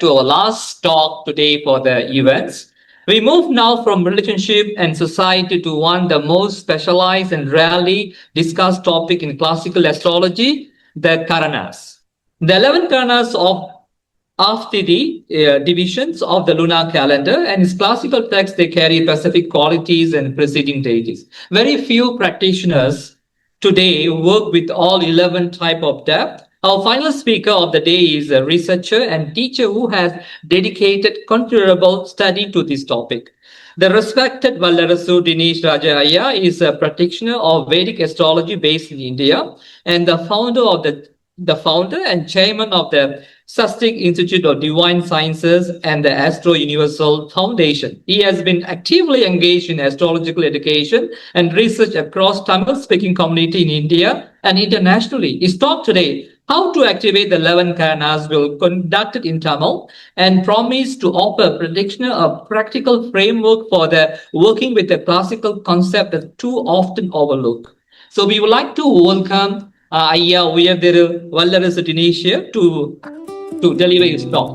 to our last talk today for the events. We move now from relationship and society to one of the most specialized and rarely discussed topic in classical astrology, the Karanas. The 11 Karanas of the divisions of the lunar calendar, and its classical texts, they carry specific qualities and preceding deities. Very few practitioners today work with all 11 type of depth. Our final speaker of the day is a researcher and teacher who has dedicated considerable study to this topic. The respected Vallarasu Dinesh Raja Iyer is a practitioner of Vedic astrology based in India and the founder and chairman of the Sustic Institute of Divine Sciences and the Astro Universal Foundation. He has been actively engaged in astrological education and research across Tamil-speaking community in India and internationally. His talk today, How to Activate the 11 Karanas, will conducted in Tamil and promise to offer practitioner a practical framework for the working with the classical concept that too often overlooked. So we would like to welcome Ayya Uyadiru Vallarasu Dinesh here to deliver his talk.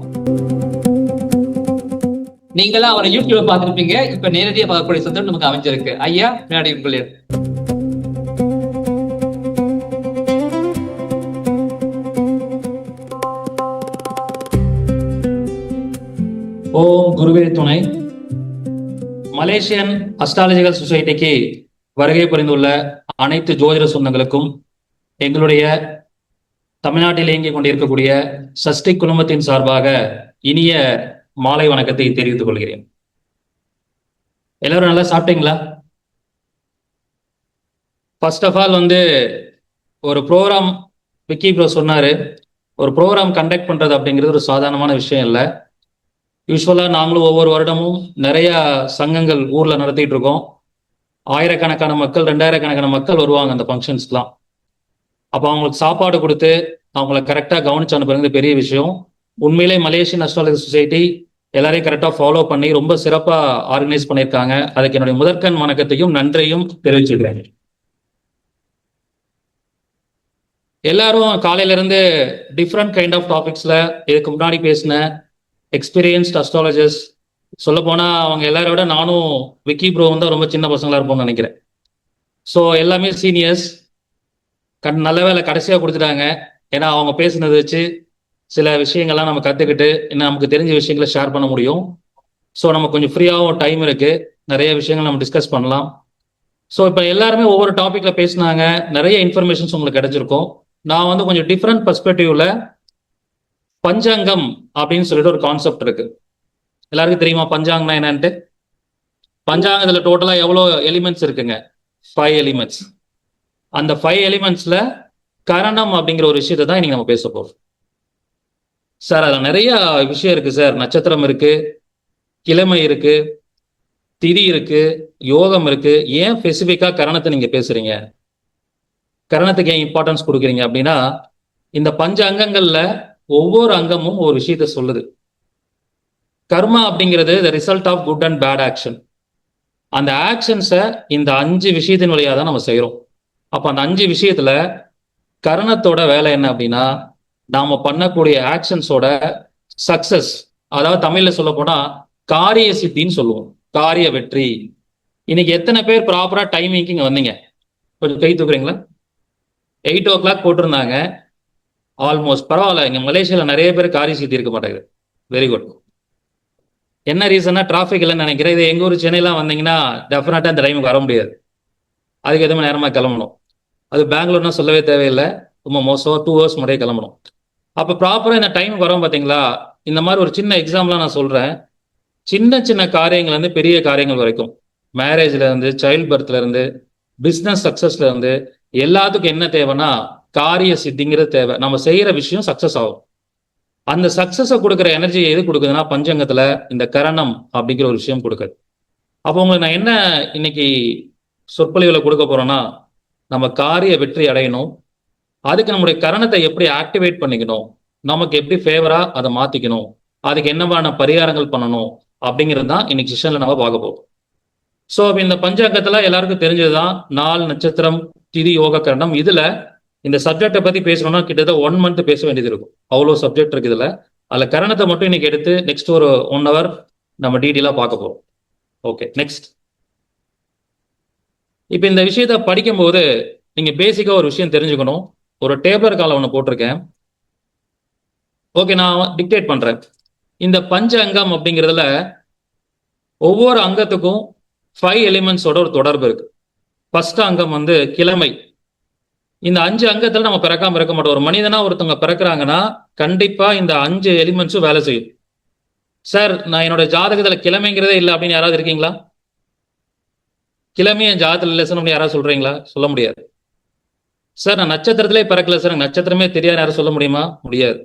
நீங்களா அவரை யூடியூப்ல பார்த்திருப்பீங்க, இப்ப நேரடியா பார்க்கக்கூடிய சந்தர்ப்பம் நமக்கு அமைஞ்சிருக்கு. ஐயா மேடை உங்களே. ஓம் குருவே துணை. மலேசியன் அஸ்ட்ராலஜிக்கல் சொசைட்டிக்கு வருகை புரிந்துள்ள அனைத்து ஜோதிட சொந்தங்களுக்கும் எங்களுடைய தமிழ்நாட்டில் இயங்கிக் கொண்டிருக்கக்கூடிய சஷ்டிக் குழுமத்தின் சார்பாக இனிய மாலை வணக்கத்தை தெரிவித்துக் கொள்கிறேன். எல்லாரும் நல்லா சாப்பிட்டீங்களா? ஃபர்ஸ்ட் ஆஃப் ஆல் ஒரு ப்ரோக்ராம் விக்கி ப்ரோ சொன்னாரு, ஒரு ப்ரோக்ராம் கண்டக்ட் பண்றது அப்படிங்கிறது ஒரு சாதாரணமான விஷயம் இல்லை. யூஸ்வலாக நாங்களும் ஒவ்வொரு வருடமும் நிறைய சங்கங்கள் ஊர்ல நடத்திட்டு இருக்கோம். ஆயிரக்கணக்கான மக்கள், 2000 மக்கள் வருவாங்க அந்த ஃபங்க்ஷன்ஸ்லாம். அப்போ அவங்களுக்கு சாப்பாடு கொடுத்து அவங்கள கரெக்டாக கவனிச்சு அனுப்புறது பெரிய விஷயம். உண்மையிலே மலேசியன் அஸ்ட்ராலஜி சொசைட்டி எல்லாரையும் கரெக்டாக ஃபாலோ பண்ணி ரொம்ப சிறப்பாக ஆர்கனைஸ் பண்ணியிருக்காங்க. அதுக்கு என்னுடைய முதற்கண் வணக்கத்தையும் நன்றியும் தெரிவிச்சுக்கிறேன். எல்லாரும் காலையில இருந்து டிஃப்ரெண்ட் கைண்ட் ஆஃப் டாபிக்ஸ்ல இதுக்கு முன்னாடி பேசின எக்ஸ்பீரியன்ஸ்ட் அஸ்ட்ராலஜர்ஸ், சொல்ல போனா அவங்க எல்லாரை விட நானும் விக்கி ப்ரோ தான் ரொம்ப சின்ன பசங்களா இருப்போம்னு நினைக்கிறேன். ஸோ எல்லாமே சீனியர்ஸ். நல்ல வேலை கடைசியாக கொடுத்துட்டாங்க. ஏன்னா அவங்க பேசுனதை வச்சு சில விஷயங்கள்லாம் நம்ம கற்றுக்கிட்டு இன்னும் நமக்கு தெரிஞ்ச விஷயங்களை ஷேர் பண்ண முடியும். ஸோ நம்ம கொஞ்சம் ஃப்ரீயாகவும் டைம் இருக்கு, நிறைய விஷயங்கள் நம்ம டிஸ்கஸ் பண்ணலாம். ஸோ இப்போ எல்லாருமே ஒவ்வொரு டாப்பிக்ல பேசினாங்க, நிறைய இன்ஃபர்மேஷன்ஸ் உங்களுக்கு கிடைச்சிருக்கும். நான் கொஞ்சம் டிஃப்ரெண்ட் பர்ஸ்பெக்டிவ்ல பஞ்சாங்கம் அப்படின்னு சொல்லிட்டு ஒரு கான்செப்ட் இருக்கு. எல்லாருக்கும் தெரியுமா பஞ்சாங்கம்னா என்னன்ட்டு? பஞ்சாங்கத்துல டோட்டலா எவ்வளோ எலிமெண்ட்ஸ் இருக்குங்க? 5 எலிமெண்ட்ஸ். அந்த 5 எலிமெண்ட்ஸ்ல கரணம் அப்படிங்கிற ஒரு விஷயத்தை தான் இன்னைக்கு நம்ம பேச போறோம். சார் அதுல நிறைய விஷயம் இருக்கு சார். நட்சத்திரம் இருக்கு, கிழமை இருக்கு, திதி இருக்கு, யோகம் இருக்கு. ஏன் ஸ்பெசிஃபிக்கா கரணத்தை நீங்க பேசுறீங்க? கரணத்துக்கு ஏன் இம்பார்ட்டன்ஸ் கொடுக்குறீங்க அப்படின்னா, இந்த 5 அங்கங்கள்ல ஒவ்வொரு அங்கமும் ஒரு விஷயத்த சொல்லுது. கர்மா அப்படிங்கிறது the result of good and bad action. அந்த ஆக்ஷன்ஸை இந்த 5 விஷயத்தின் வழியாக தான் நம்ம செய்யறோம். அப்ப அந்த 5 விஷயத்துல கரணத்தோட வேலை என்ன அப்படின்னா, நாம பண்ணக்கூடிய ஆக்ஷன்ஸோட சக்சஸ், அதாவது தமிழ்ல சொல்ல போனா காரிய சித்தின்னு சொல்லுவோம், காரிய வெற்றி. இன்னைக்கு எத்தனை பேர் ப்ராப்பரா டைமிங்க்கு இங்க வந்தீங்க? கொஞ்சம் கை தூக்குறீங்களா? 8 o'clock போட்டிருந்தாங்க. ஆல்மோஸ்ட் பரவாயில்ல. இங்க மலேசியால நிறைய பேர் காரிய சித்தி இருக்க மாட்டேங்குது. Very good. என்ன ரீசன்னா டிராஃபிக் இல்லைன்னு நினைக்கிறேன். இது எங்க ஊர் சென்னையெல்லாம் வந்தீங்கன்னா டெஃபினட்டா இந்த டைமுக்கு வர முடியாது. அதுக்கு எதுவுமே நேரமா கிளம்பணும். அது பெங்களூர்னா சொல்லவே தேவையில்லை, ரொம்ப மோசம். 2 hours முறையே கிளம்பணும். அப்போ ப்ராப்பரா இந்த டைமுக்கு வரோம் பார்த்தீங்களா? இந்த மாதிரி ஒரு சின்ன எக்ஸாம்பிளா நான் சொல்றேன். சின்ன சின்ன காரியங்கள் பெரிய காரியங்கள் வரைக்கும், மேரேஜ்ல இருந்து, சைல்ட் பர்த்ல இருந்து, பிசினஸ் சக்சஸ்ல இருந்து, எல்லாத்துக்கும் என்ன தேவைன்னா காரிய சித்திங்கிறது தேவை. நம்ம செய்யற விஷயம் சக்சஸ் ஆகும். அந்த சக்சஸை கொடுக்குற எனர்ஜி எது கொடுக்குதுன்னா பஞ்சங்கத்துல இந்த கரணம் அப்படிங்கிற ஒரு விஷயம் கொடுக்குது. அப்போ உங்களுக்கு நான் என்ன இன்னைக்கு சொற்பொழிவுல கொடுக்க போறோம்னா, நம்ம காரிய வெற்றி அடையணும். அதுக்கு நம்முடைய கரணத்தை எப்படி ஆக்டிவேட் பண்ணிக்கணும், நமக்கு எப்படி ஃபேவரா அதை மாத்திக்கணும், அதுக்கு என்னமான பரிகாரங்கள் பண்ணணும் அப்படிங்கிறது தான் இன்னைக்கு செஷன்ல நம்ம பார்க்க போறோம். ஸோ இந்த பஞ்சாங்கத்துல எல்லாருக்கும் தெரிஞ்சதுதான் நாள், நட்சத்திரம், திதி, யோக, கரணம். இதுல இந்த சப்ஜெக்டை பத்தி பேசணும்னா கிட்டத்தட்ட 1 month பேச வேண்டியது இருக்கும். அவ்வளோ சப்ஜெக்ட் இருக்கு இதுல. அதுல கரணத்தை மட்டும் இன்னைக்கு எடுத்து நெக்ஸ்ட் ஒரு 1 hour நம்ம டீட்டெயிலா பார்க்க போறோம். Okay, next. இப்போ இந்த விஷயத்த படிக்கும்போது நீங்க பேசிக்கா ஒரு விஷயம் தெரிஞ்சுக்கணும். ஒரு டேபிளர் காலம் ஒன்று போட்டிருக்கேன். ஓகே, நான் டிக்டேட் பண்றேன். இந்த பஞ்ச அங்கம் அப்படிங்கிறதுல ஒவ்வொரு அங்கத்துக்கும் 5 எலிமெண்ட்ஸோட ஒரு தொடர்பு இருக்கு. ஃபர்ஸ்ட் அங்கம் வந்து கிழமை. இந்த 5 அங்கத்துல நம்ம பிறக்காம இருக்க மாட்டோம். ஒரு மனிதனா ஒருத்தவங்க பிறக்கிறாங்கன்னா கண்டிப்பா இந்த 5 எலிமெண்ட்ஸும் வேலை செய்யும். சார், நான் என்னோட ஜாதகத்துல கிழமைங்கிறதே இல்லை அப்படின்னு யாராவது இருக்கீங்களா? கிழமை என் ஜாதகத்துல இல்லை சார் யாராவது சொல்றீங்களா? சொல்ல முடியாது. சார், நான் நட்சத்திரத்திலே பிறக்கல சார், எனக்கு நட்சத்திரமே தெரியாது யாரும் சொல்ல முடியுமா? முடியாது.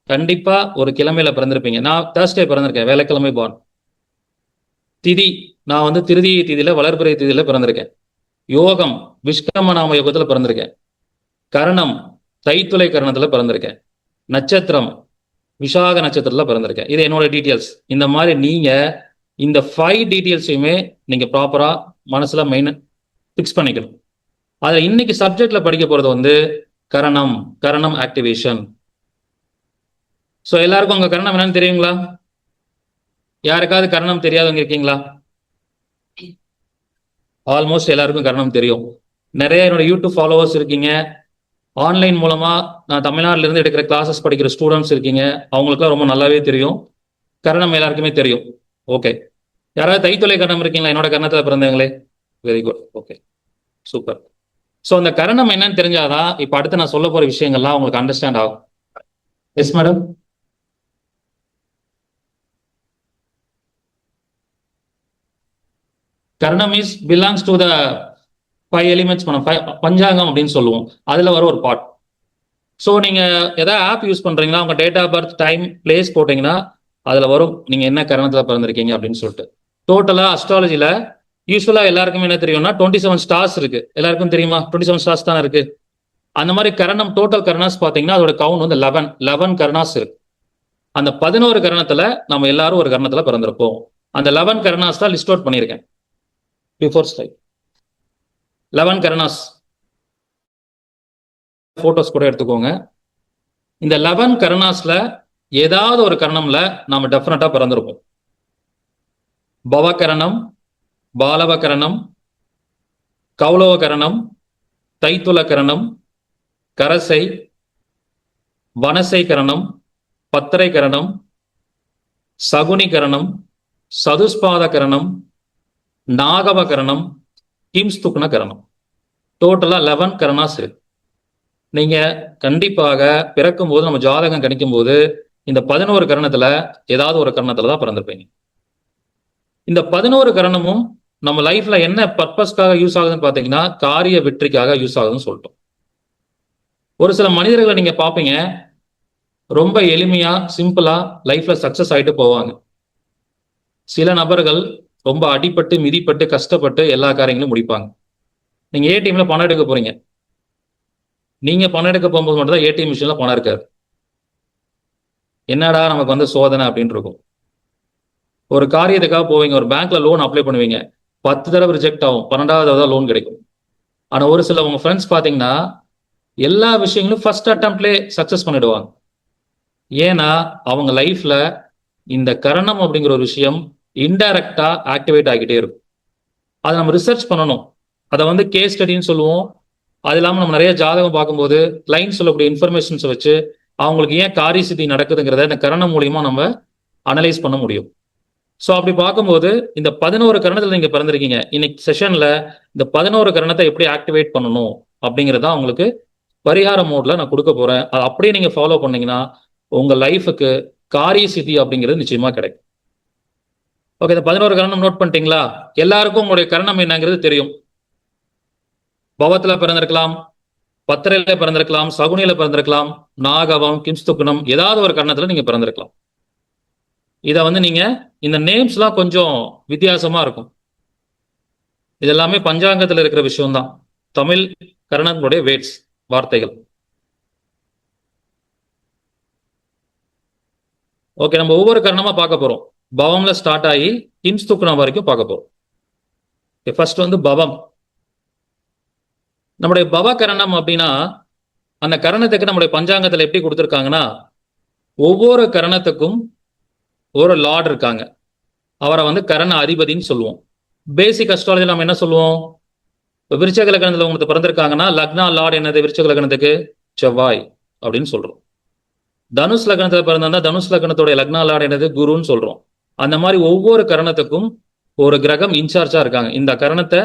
கண்டிப்பா ஒரு கிழமையில பிறந்திருப்பீங்க. நான் தேர்ஸ்டே பிறந்திருக்கேன், வேலைக்கிழமை பார்ன். திதி, நான் வந்து திருதியை திதியில வளர்பிறை திதியில பிறந்திருக்கேன். யோகம் விஷ்கம நாம யோகத்துல பிறந்திருக்கேன். கரணம் தைத்துளை கரணத்துல பிறந்திருக்கேன். நட்சத்திரம் விஷாக நட்சத்திரத்துல பிறந்திருக்கேன். இது என்னோட டீட்டெயில்ஸ். இந்த மாதிரி நீங்க இந்த 5 டீட்டெயில்ஸையுமே நீங்க ப்ராப்பரா மனசுல மெயின் பிக்ஸ் பண்ணிக்கணும். அதுல இன்னைக்கு சப்ஜெக்ட்ல படிக்க போறது வந்து கரணம் ஆக்டிவேஷன். ஸோ எல்லாருக்கும் உங்க கரணம் என்னன்னு தெரியுங்களா? யாருக்காவது கரணம் தெரியாதவங்க இருக்கீங்களா? ஆல்மோஸ்ட் எல்லாருக்கும் கரணம் தெரியும். நிறைய என்னோட யூடியூப் ஃபாலோவர்ஸ் இருக்கீங்க. ஆன்லைன் மூலமா நான் தமிழ்நாட்டில இருந்து எடுக்கிற கிளாஸஸ் படிக்கிற ஸ்டூடெண்ட்ஸ் இருக்கீங்க. அவங்களுக்குலாம் ரொம்ப நல்லாவே தெரியும். கரணம் எல்லாருக்குமே தெரியும். ஓகே, யாராவது தைத்துளை கரணம் இருக்கீங்களா? என்னோட கரணத்துல பிறந்தவங்களே, very good. Okay, super. So அந்த கரணம் என்னன்னு தெரிஞ்சாதான் இப்போ அடுத்து நான் சொல்ல போற விஷயங்கள்லாம் உங்களுக்கு அண்டர்ஸ்டாண்ட் ஆகும். Yes madam. Karanam is belongs to the 5 elements panchangam அப்படின்னு சொல்லுவோம். அதுல வர ஒரு பார்ட். ஸோ நீங்க ஏதாவது ஆப் யூஸ் பண்றீங்களா, உங்க date of birth time place போட்டீங்கன்னா அதுல வரும் நீங்க என்ன கரணத்துல பிறந்திருக்கீங்க அப்படின்னு சொல்லிட்டு. டோட்டலா அஸ்ட்ராலஜில யூஸ்வலா எல்லாருக்குமே என்ன தெரியும்னா 27 ஸ்டார்ஸ் இருக்கு. எல்லாருக்கும் தெரியுமா? 27 ஸ்டார்ஸ் தானே இருக்கு. அந்த மாதிரி கரணம் டோட்டல் கரணாஸ் பாத்தீங்கன்னா அதோட கவுண்ட் வந்து 11 கரணாஸ் இருக்கு. அந்த 11 கரணத்துல நம்ம எல்லாரும் ஒரு கரணத்துல பிறந்திருப்போம். அந்த 11 கரணாஸ் தான் லிஸ்ட் அவுட் பண்ணியிருக்கேன் பிஃபோர் ஸ்லைட். 11 கரணாஸ் போட்டோஸ் கூட எடுத்துக்கோங்க. இந்த 11 கரணாஸ்ல ஏதாவது ஒரு கரணம்ல நாம டெஃபினட்டா பிறந்திருப்போம். பவகரணம், பாலவ கரணம், கௌலவ கரணம், தைத்துள கரணம், கரசை, வனசை கரணம், பத்திரை கரணம், சகுனி கரணம், சதுஸ்பாத கரணம், நாகவ கரணம், கிம்ஸ்துக்ன கரணம். டோட்டலா 11 கரணாஸ் இருக்கு. நீங்க கண்டிப்பாக பிறக்கும் போது நம்ம ஜாதகம் கணிக்கும் போது இந்த 11 கரணத்துல ஏதாவது ஒரு கரணத்துல தான் பிறந்திருப்பீங்க. இந்த 11 கரணமும் நம்ம லைஃப்ல என்ன பர்பஸ்க்காக யூஸ் ஆகுதுன்னு பாத்தீங்கன்னா காரிய வெற்றிக்காக யூஸ் ஆகுதுன்னு சொல்லிட்டோம். ஒரு சில மனிதர்களை நீங்க பாப்பீங்க, ரொம்ப எளிமையா சிம்பிளா லைஃப்ல சக்சஸ் ஆயிட்டு போவாங்க. சில நபர்கள் ரொம்ப அடிபட்டு மிதிப்பட்டு கஷ்டப்பட்டு எல்லா காரியங்களும் முடிப்பாங்க. நீங்க ஏடிஎம்ல பணம் எடுக்க போறீங்க. நீங்க பணம் எடுக்க போகும்போது மட்டும் தான் ஏடிஎம் மிஷின்ல பணம் இருக்காது. என்னடா நமக்கு வந்து சோதனை அப்படின்னு இருக்கும். ஒரு காரியத்துக்காக போவீங்க, ஒரு பேங்க்ல லோன் அப்ளை பண்ணுவீங்க, 10 தடவை ரிஜெக்ட் ஆகும், 12வது லோன் கிடைக்கும். ஆனா ஒரு சில உங்க ஃப்ரெண்ட்ஸ் பாத்தீங்கன்னா எல்லா விஷயங்களும் ஃபர்ஸ்ட் அட்டம்ப்ட்லேயே சக்சஸ் பண்ணிடுவாங்க. ஏன்னா அவங்க லைஃப்ல இந்த கரணம் அப்படிங்கிற ஒரு விஷயம் இன்டைரக்டா ஆக்டிவேட் ஆகிட்டே இருக்கும். அதை நம்ம ரிசர்ச் பண்ணணும். அதை வந்து கேஸ் ஸ்டடின்னு சொல்லுவோம். அது இல்லாமல் நம்ம நிறைய ஜாதகம் பார்க்கும்போது கிளைண்ட் சொல்லக்கூடிய இன்ஃபர்மேஷன்ஸை வச்சு அவங்களுக்கு ஏன் காரிய சித்தி நடக்குதுங்கிறத இந்த கரணம் மூலியமா நம்ம அனலைஸ் பண்ண முடியும். ஸோ அப்படி பார்க்கும்போது இந்த 11 கரணத்தில் நீங்க பிறந்திருக்கீங்க. இன்னைக்கு செஷன்ல இந்த 11 கரணத்தை எப்படி ஆக்டிவேட் பண்ணணும் அப்படிங்கிறத உங்களுக்கு பரிகார மோட்ல நான் கொடுக்க போறேன். அதை அப்படியே நீங்க ஃபாலோ பண்ணீங்கன்னா உங்க லைஃபுக்கு காரிய சித்தி அப்படிங்கிறது நிச்சயமா கிடைக்கும். ஓகே, இந்த 11 கரணம் நோட் பண்ணிட்டீங்களா? எல்லாருக்கும் உங்களுடைய கரணம் என்னங்கிறது தெரியும். பவத்துல பிறந்திருக்கலாம், பத்திரையில பிறந்திருக்கலாம், சகுனியில பிறந்திருக்கலாம், நாகவம், கிம்ஸ்துக்குணம், ஏதாவது ஒரு கரணத்துல நீங்க பிறந்திருக்கலாம். இதை வந்து நீங்க இந்த நேம்ஸ் எல்லாம் கொஞ்சம் வித்தியாசமா இருக்கும். இது எல்லாமே பஞ்சாங்கத்துல இருக்கிற விஷயம் தான். தமிழ் கரணங்களுடைய வேர்ட்ஸ், வார்த்தைகள். ஓகே, நம்ம ஒவ்வொரு கரணமா பார்க்க போறோம். பவம்ல ஸ்டார்ட் ஆகி கிம்ஸ்துக்குணம் வரைக்கும் பார்க்க போறோம். ஃபர்ஸ்ட் வந்து பவம். நம்முடைய பவ கரணம் அப்படின்னா அந்த கரணத்துக்கு நம்முடைய பஞ்சாங்கத்துல எப்படி கொடுத்துருக்காங்கன்னா ஒவ்வொரு கரணத்துக்கும் ஒரு லார்ட் இருக்காங்க. அவரை வந்து கரண அதிபதினு சொல்லுவோம். பேசிக் அஸ்ட்ராலஜி நம்ம என்ன சொல்லுவோம்? விருச்சக லக்னத்துல உங்களுக்கு பிறந்திருக்காங்கன்னா லக்னா லார்ட் என்னது? விருச்சக லக்னத்துக்கு செவ்வாய் அப்படின்னு சொல்றோம். தனுஷ் லக்னத்துல பிறந்தா தனுஷ் லக்னத்தோட லக்னா லார்ட் என்னது? குருன்னு சொல்றோம். அந்த மாதிரி ஒவ்வொரு கரணத்துக்கும் ஒரு கிரகம் இன்சார்ஜா இருக்காங்க. இந்த கரணத்தை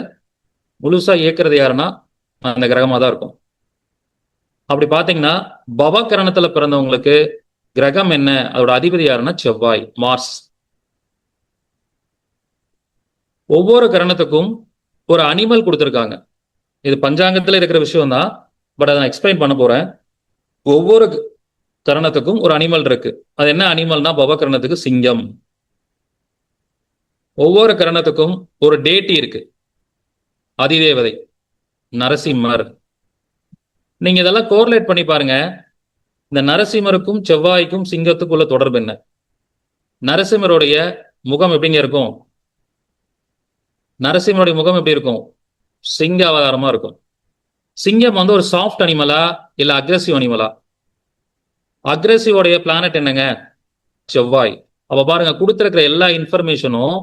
முழுசா இயக்குறது யாருன்னா அந்த கிரகமா தான் இருக்கும். அப்படி பாத்தீங்கன்னா பவ கரணத்துல பிறந்தவங்களுக்கு கிரகம் என்ன? அதோட அதிபதி யாருன்னா செவ்வாய், மார்ஸ். ஒவ்வொரு கரணத்துக்கும் ஒரு அனிமல் கொடுத்துருக்காங்க. இது பஞ்சாங்கத்துல இருக்கிற விஷயம் தான், பட் அதை நான் எக்ஸ்பிளைன் பண்ண போறேன். ஒவ்வொரு கரணத்துக்கும் ஒரு அனிமல் இருக்கு. அது என்ன அனிமல்னா பவ கரணத்துக்கு சிங்கம். ஒவ்வொரு கரணத்துக்கும் ஒரு டேட்டி இருக்கு, அதிதேவதை நரசிம்மர். நீங்க இதெல்லாம் கோரிலேட் பண்ணி பாருங்க. இந்த நரசிம்மருக்கும் செவ்வாய்க்கும் சிங்கத்துக்குள்ள தொடர்பு என்ன? நரசிம்மருடைய முகம் எப்படிங்க இருக்கும்? நரசிம்மருடைய முகம் எப்படி இருக்கும்? சிங்க அவதாரமா இருக்கும். சிங்கம் வந்து ஒரு சாஃப்ட் அனிமலா இல்ல அக்ரெசிவ் அனிமலா? அக்ரெசிவோடைய பிளானட் என்னங்க? செவ்வாய். அப்ப பாருங்க, கொடுத்திருக்கிற எல்லா இன்ஃபர்மேஷனும்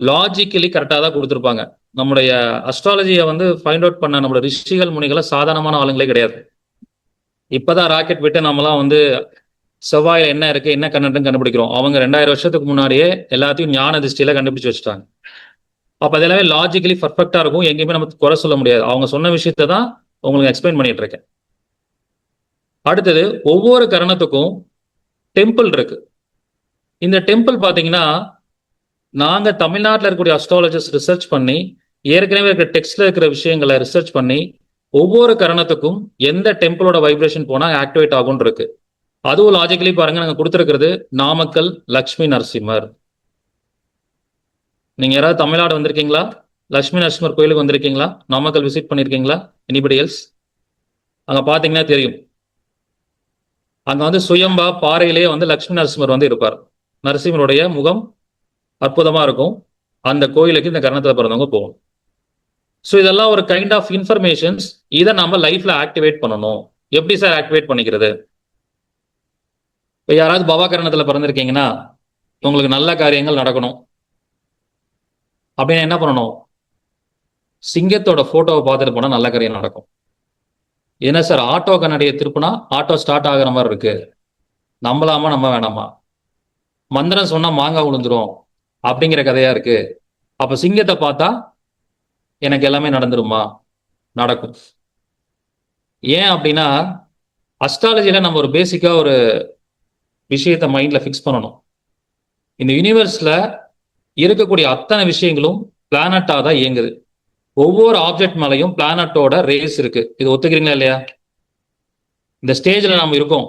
லாஜிக்கலி கரெக்டாக தான் கொடுத்துருப்பாங்க. நம்முடைய அஸ்ட்ராலஜியை வந்து ஃபைண்ட் அவுட் பண்ண நம்மளோட ரிஷிகள் முனிகளை சாதாரணமான ஆளுங்களே கிடையாது. இப்பதான் ராக்கெட் விட்டு நம்மலாம் வந்து செவ்வாயில என்ன இருக்கு, என்ன கண்டென்ட்னு கண்டுபிடிக்கிறோம். அவங்க 2000 வருஷத்துக்கு முன்னாடியே எல்லாத்தையும் ஞான திருஷ்டியில கண்டுபிடிச்சு வச்சுட்டாங்க. அப்ப அது எல்லாமே லாஜிக்கலி பர்ஃபெக்டா இருக்கும். எங்கேயுமே நம்ம குறை சொல்ல முடியாது. அவங்க சொன்ன விஷயத்தை தான் உங்களுக்கு எக்ஸ்பிளைன் பண்ணிட்டு இருக்கேன். அடுத்தது, ஒவ்வொரு கரணத்துக்கும் டெம்பிள் இருக்கு. இந்த டெம்பிள் பாத்தீங்கன்னா நாங்க தமிழ்நாட்டில் இருக்கக்கூடிய அஸ்ட்ராலஜர்ஸ் ரிசர்ச் பண்ணி ஏற்கனவே இருக்கிற டெக்ஸ்ட்ல இருக்கிற விஷயங்களை ரிசர்ச் பண்ணி ஒவ்வொரு கரணத்துக்கும் எந்த டெம்பிளோட வைப்ரேஷன் போனா ஆக்டிவேட் ஆகும் இருக்கு. அதுவும் லாஜிக்கலி பாருங்க, நாங்க கொடுத்துருக்கிறது நாமக்கல் லக்ஷ்மி நரசிம்மர். நீங்க யாராவது தமிழ்நாடு வந்திருக்கீங்களா? லக்ஷ்மி நரசிம்மர் கோயிலுக்கு வந்திருக்கீங்களா? நாமக்கல் விசிட் பண்ணிருக்கீங்களா? Anybody else? அங்க பாத்தீங்கன்னா தெரியும், அங்க வந்து சுயம்பா பாறையிலேயே வந்து லக்ஷ்மி நரசிம்மர் வந்து இருப்பார். நரசிம்மருடைய முகம் அற்புதமா இருக்கும். அந்த கோயிலுக்கு இந்த கரணத்துல பிறந்தவங்க போகணும். ஸோ இதெல்லாம் ஒரு கைண்ட் ஆஃப் இன்ஃபர்மேஷன்ஸ். இதை நம்ம லைஃப்ல ஆக்டிவேட் பண்ணணும். எப்படி சார் ஆக்டிவேட் பண்ணிக்கிறது? இப்போ யாராவது பவா கரணத்துல பிறந்திருக்கீங்கன்னா உங்களுக்கு நல்ல காரியங்கள் நடக்கணும் அப்படின்னு என்ன பண்ணணும்? சிங்கத்தோட போட்டோவை பார்த்துட்டு போனா நல்ல காரியம் நடக்கும். என்ன சார், ஆட்டோ கண்ணாடியை திருப்பினா ஆட்டோ ஸ்டார்ட் ஆகுற மாதிரி இருக்கு, நம்பலாமா நம்ப வேணாமா? மந்திரம் சொன்னா மாங்காய் விழுந்துரும் அப்படிங்கிற கதையா இருக்கு. அப்ப சிங்கத்தை பார்த்தா எனக்கு எல்லாமே நடந்துருமா? நடக்கும். ஏன் அப்படின்னா அஸ்ட்ராலஜில நம்ம ஒரு பேசிக்கா ஒரு விஷயத்தை மைண்ட்ல ஃபிக்ஸ் பண்ணணும். இந்த யூனிவர்ஸ்ல இருக்கக்கூடிய அத்தனை விஷயங்களும் பிளானட்டா தான் இயங்குது. ஒவ்வொரு ஆப்ஜெக்ட் மேலையும் பிளானட்டோட ரேஸ் இருக்கு. இது ஒத்துக்கிறீங்களா இல்லையா? இந்த ஸ்டேஜ்ல நம்ம இருக்கோம்.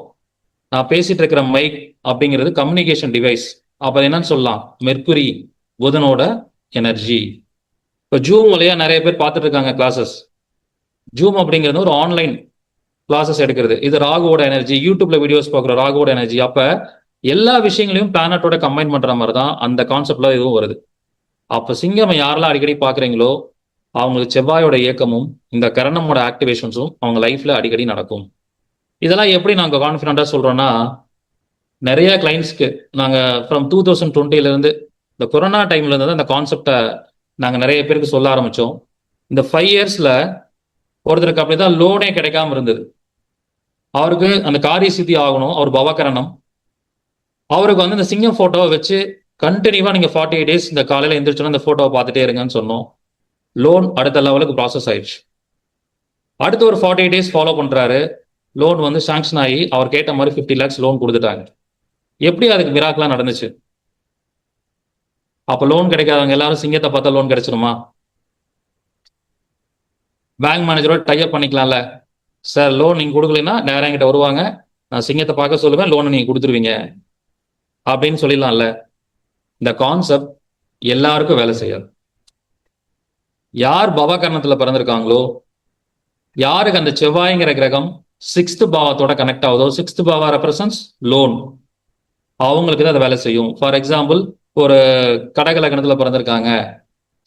நான் பேசிட்டு இருக்கிற மைக் அப்படிங்கிறது கம்யூனிகேஷன் டிவைஸ். அப்ப என்னன்னு சொல்லலாம்? மெர்க்குரி, புதனோட எனர்ஜி. இப்போ ஜூம் வழியா நிறைய பேர் பார்த்துட்டு இருக்காங்க கிளாஸஸ். ஜூம் அப்படிங்கிறது ஒரு ஆன்லைன் கிளாஸஸ் எடுக்கிறது. இது ராகுவோட எனர்ஜி. யூடியூப்ல வீடியோஸ் பார்க்குற ராகுவோட எனர்ஜி. அப்ப எல்லா விஷயங்களையும் பிளானட்டோட கம்பைன் பண்ற மாதிரி தான் அந்த கான்செப்ட்ல இதுவும் வருது. அப்ப சிங்கம் யாரெல்லாம் அடிக்கடி பாக்குறீங்களோ அவங்களுக்கு செவ்வாயோட இயக்கமும் இந்த கரணமோட ஆக்டிவேஷன்ஸும் அவங்க லைஃப்ல அடிக்கடி நடக்கும். இதெல்லாம் எப்படி நாங்க கான்ஃபிடண்டா சொல்றோம்னா, நிறைய கிளைண்ட்ஸ்க்கு நாங்க ஃப்ரம் 2020 இருந்து இந்த கொரோனா டைம்ல இருந்து அந்த கான்செப்டை நாங்க நிறைய பேருக்கு சொல்ல ஆரம்பிச்சோம். இந்த 5 இயர்ஸ்ல ஒருத்தருக்கு அப்படிதான் லோனே கிடைக்காம இருந்தது. அவருக்கு அந்த காரிய சித்தி ஆகணும், அவர் பவகரணம். அவருக்கு வந்து இந்த சிங்கம் போட்டோவை வச்சு கண்டினியூவா நீங்க 48 days இந்த காலையில எந்திரிச்சோன்னா இந்த போட்டோவை பார்த்துட்டே இருங்கன்னு சொன்னோம். லோன் அடுத்த லெவலுக்கு ப்ராசஸ் ஆயிடுச்சு. அடுத்து ஒரு 48 days ஃபாலோ பண்றாரு. லோன் வந்து சாங்ஷன் ஆகி அவர் கேட்ட மாதிரி 50 lakhs லோன் கொடுத்துட்டாங்க. எப்படி அதுக்கு மிராக்கலா நடந்துச்சு? அப்ப லோன் கிடைக்காதவங்க எல்லாரும் சிங்கத்தை பார்த்தா லோன் கிடைச்சிருமா? பேங்க் மேனேஜரோட டைப் பண்ணிக்கலாம்ல. சார் லோன் நீங்க கொடுக்கலன்னா நேரம் என்கிட்ட வருவாங்க, நான் சிங்கத்தை பார்க்க சொல்லுவேன், லோனை நீங்க கொடுத்துருவீங்க அப்படின்னு சொல்லிடலாம்ல. இந்த கான்செப்ட் எல்லாருக்கும் வேலை செய்யாது. யார் பவகரணத்துல பிறந்திருக்காங்களோ, யாருக்கு அந்த செவ்வாய்ங்கிற கிரகம் 6th பாவத்தோட கனெக்ட் ஆகுதோ, 6th பாவா ரெப்ரசன்ஸ் லோன், அவங்களுக்கு தான் அதை வேலை செய்யும். ஃபார் எக்ஸாம்பிள், ஒரு கடக லக்னத்துல பிறந்திருக்காங்க,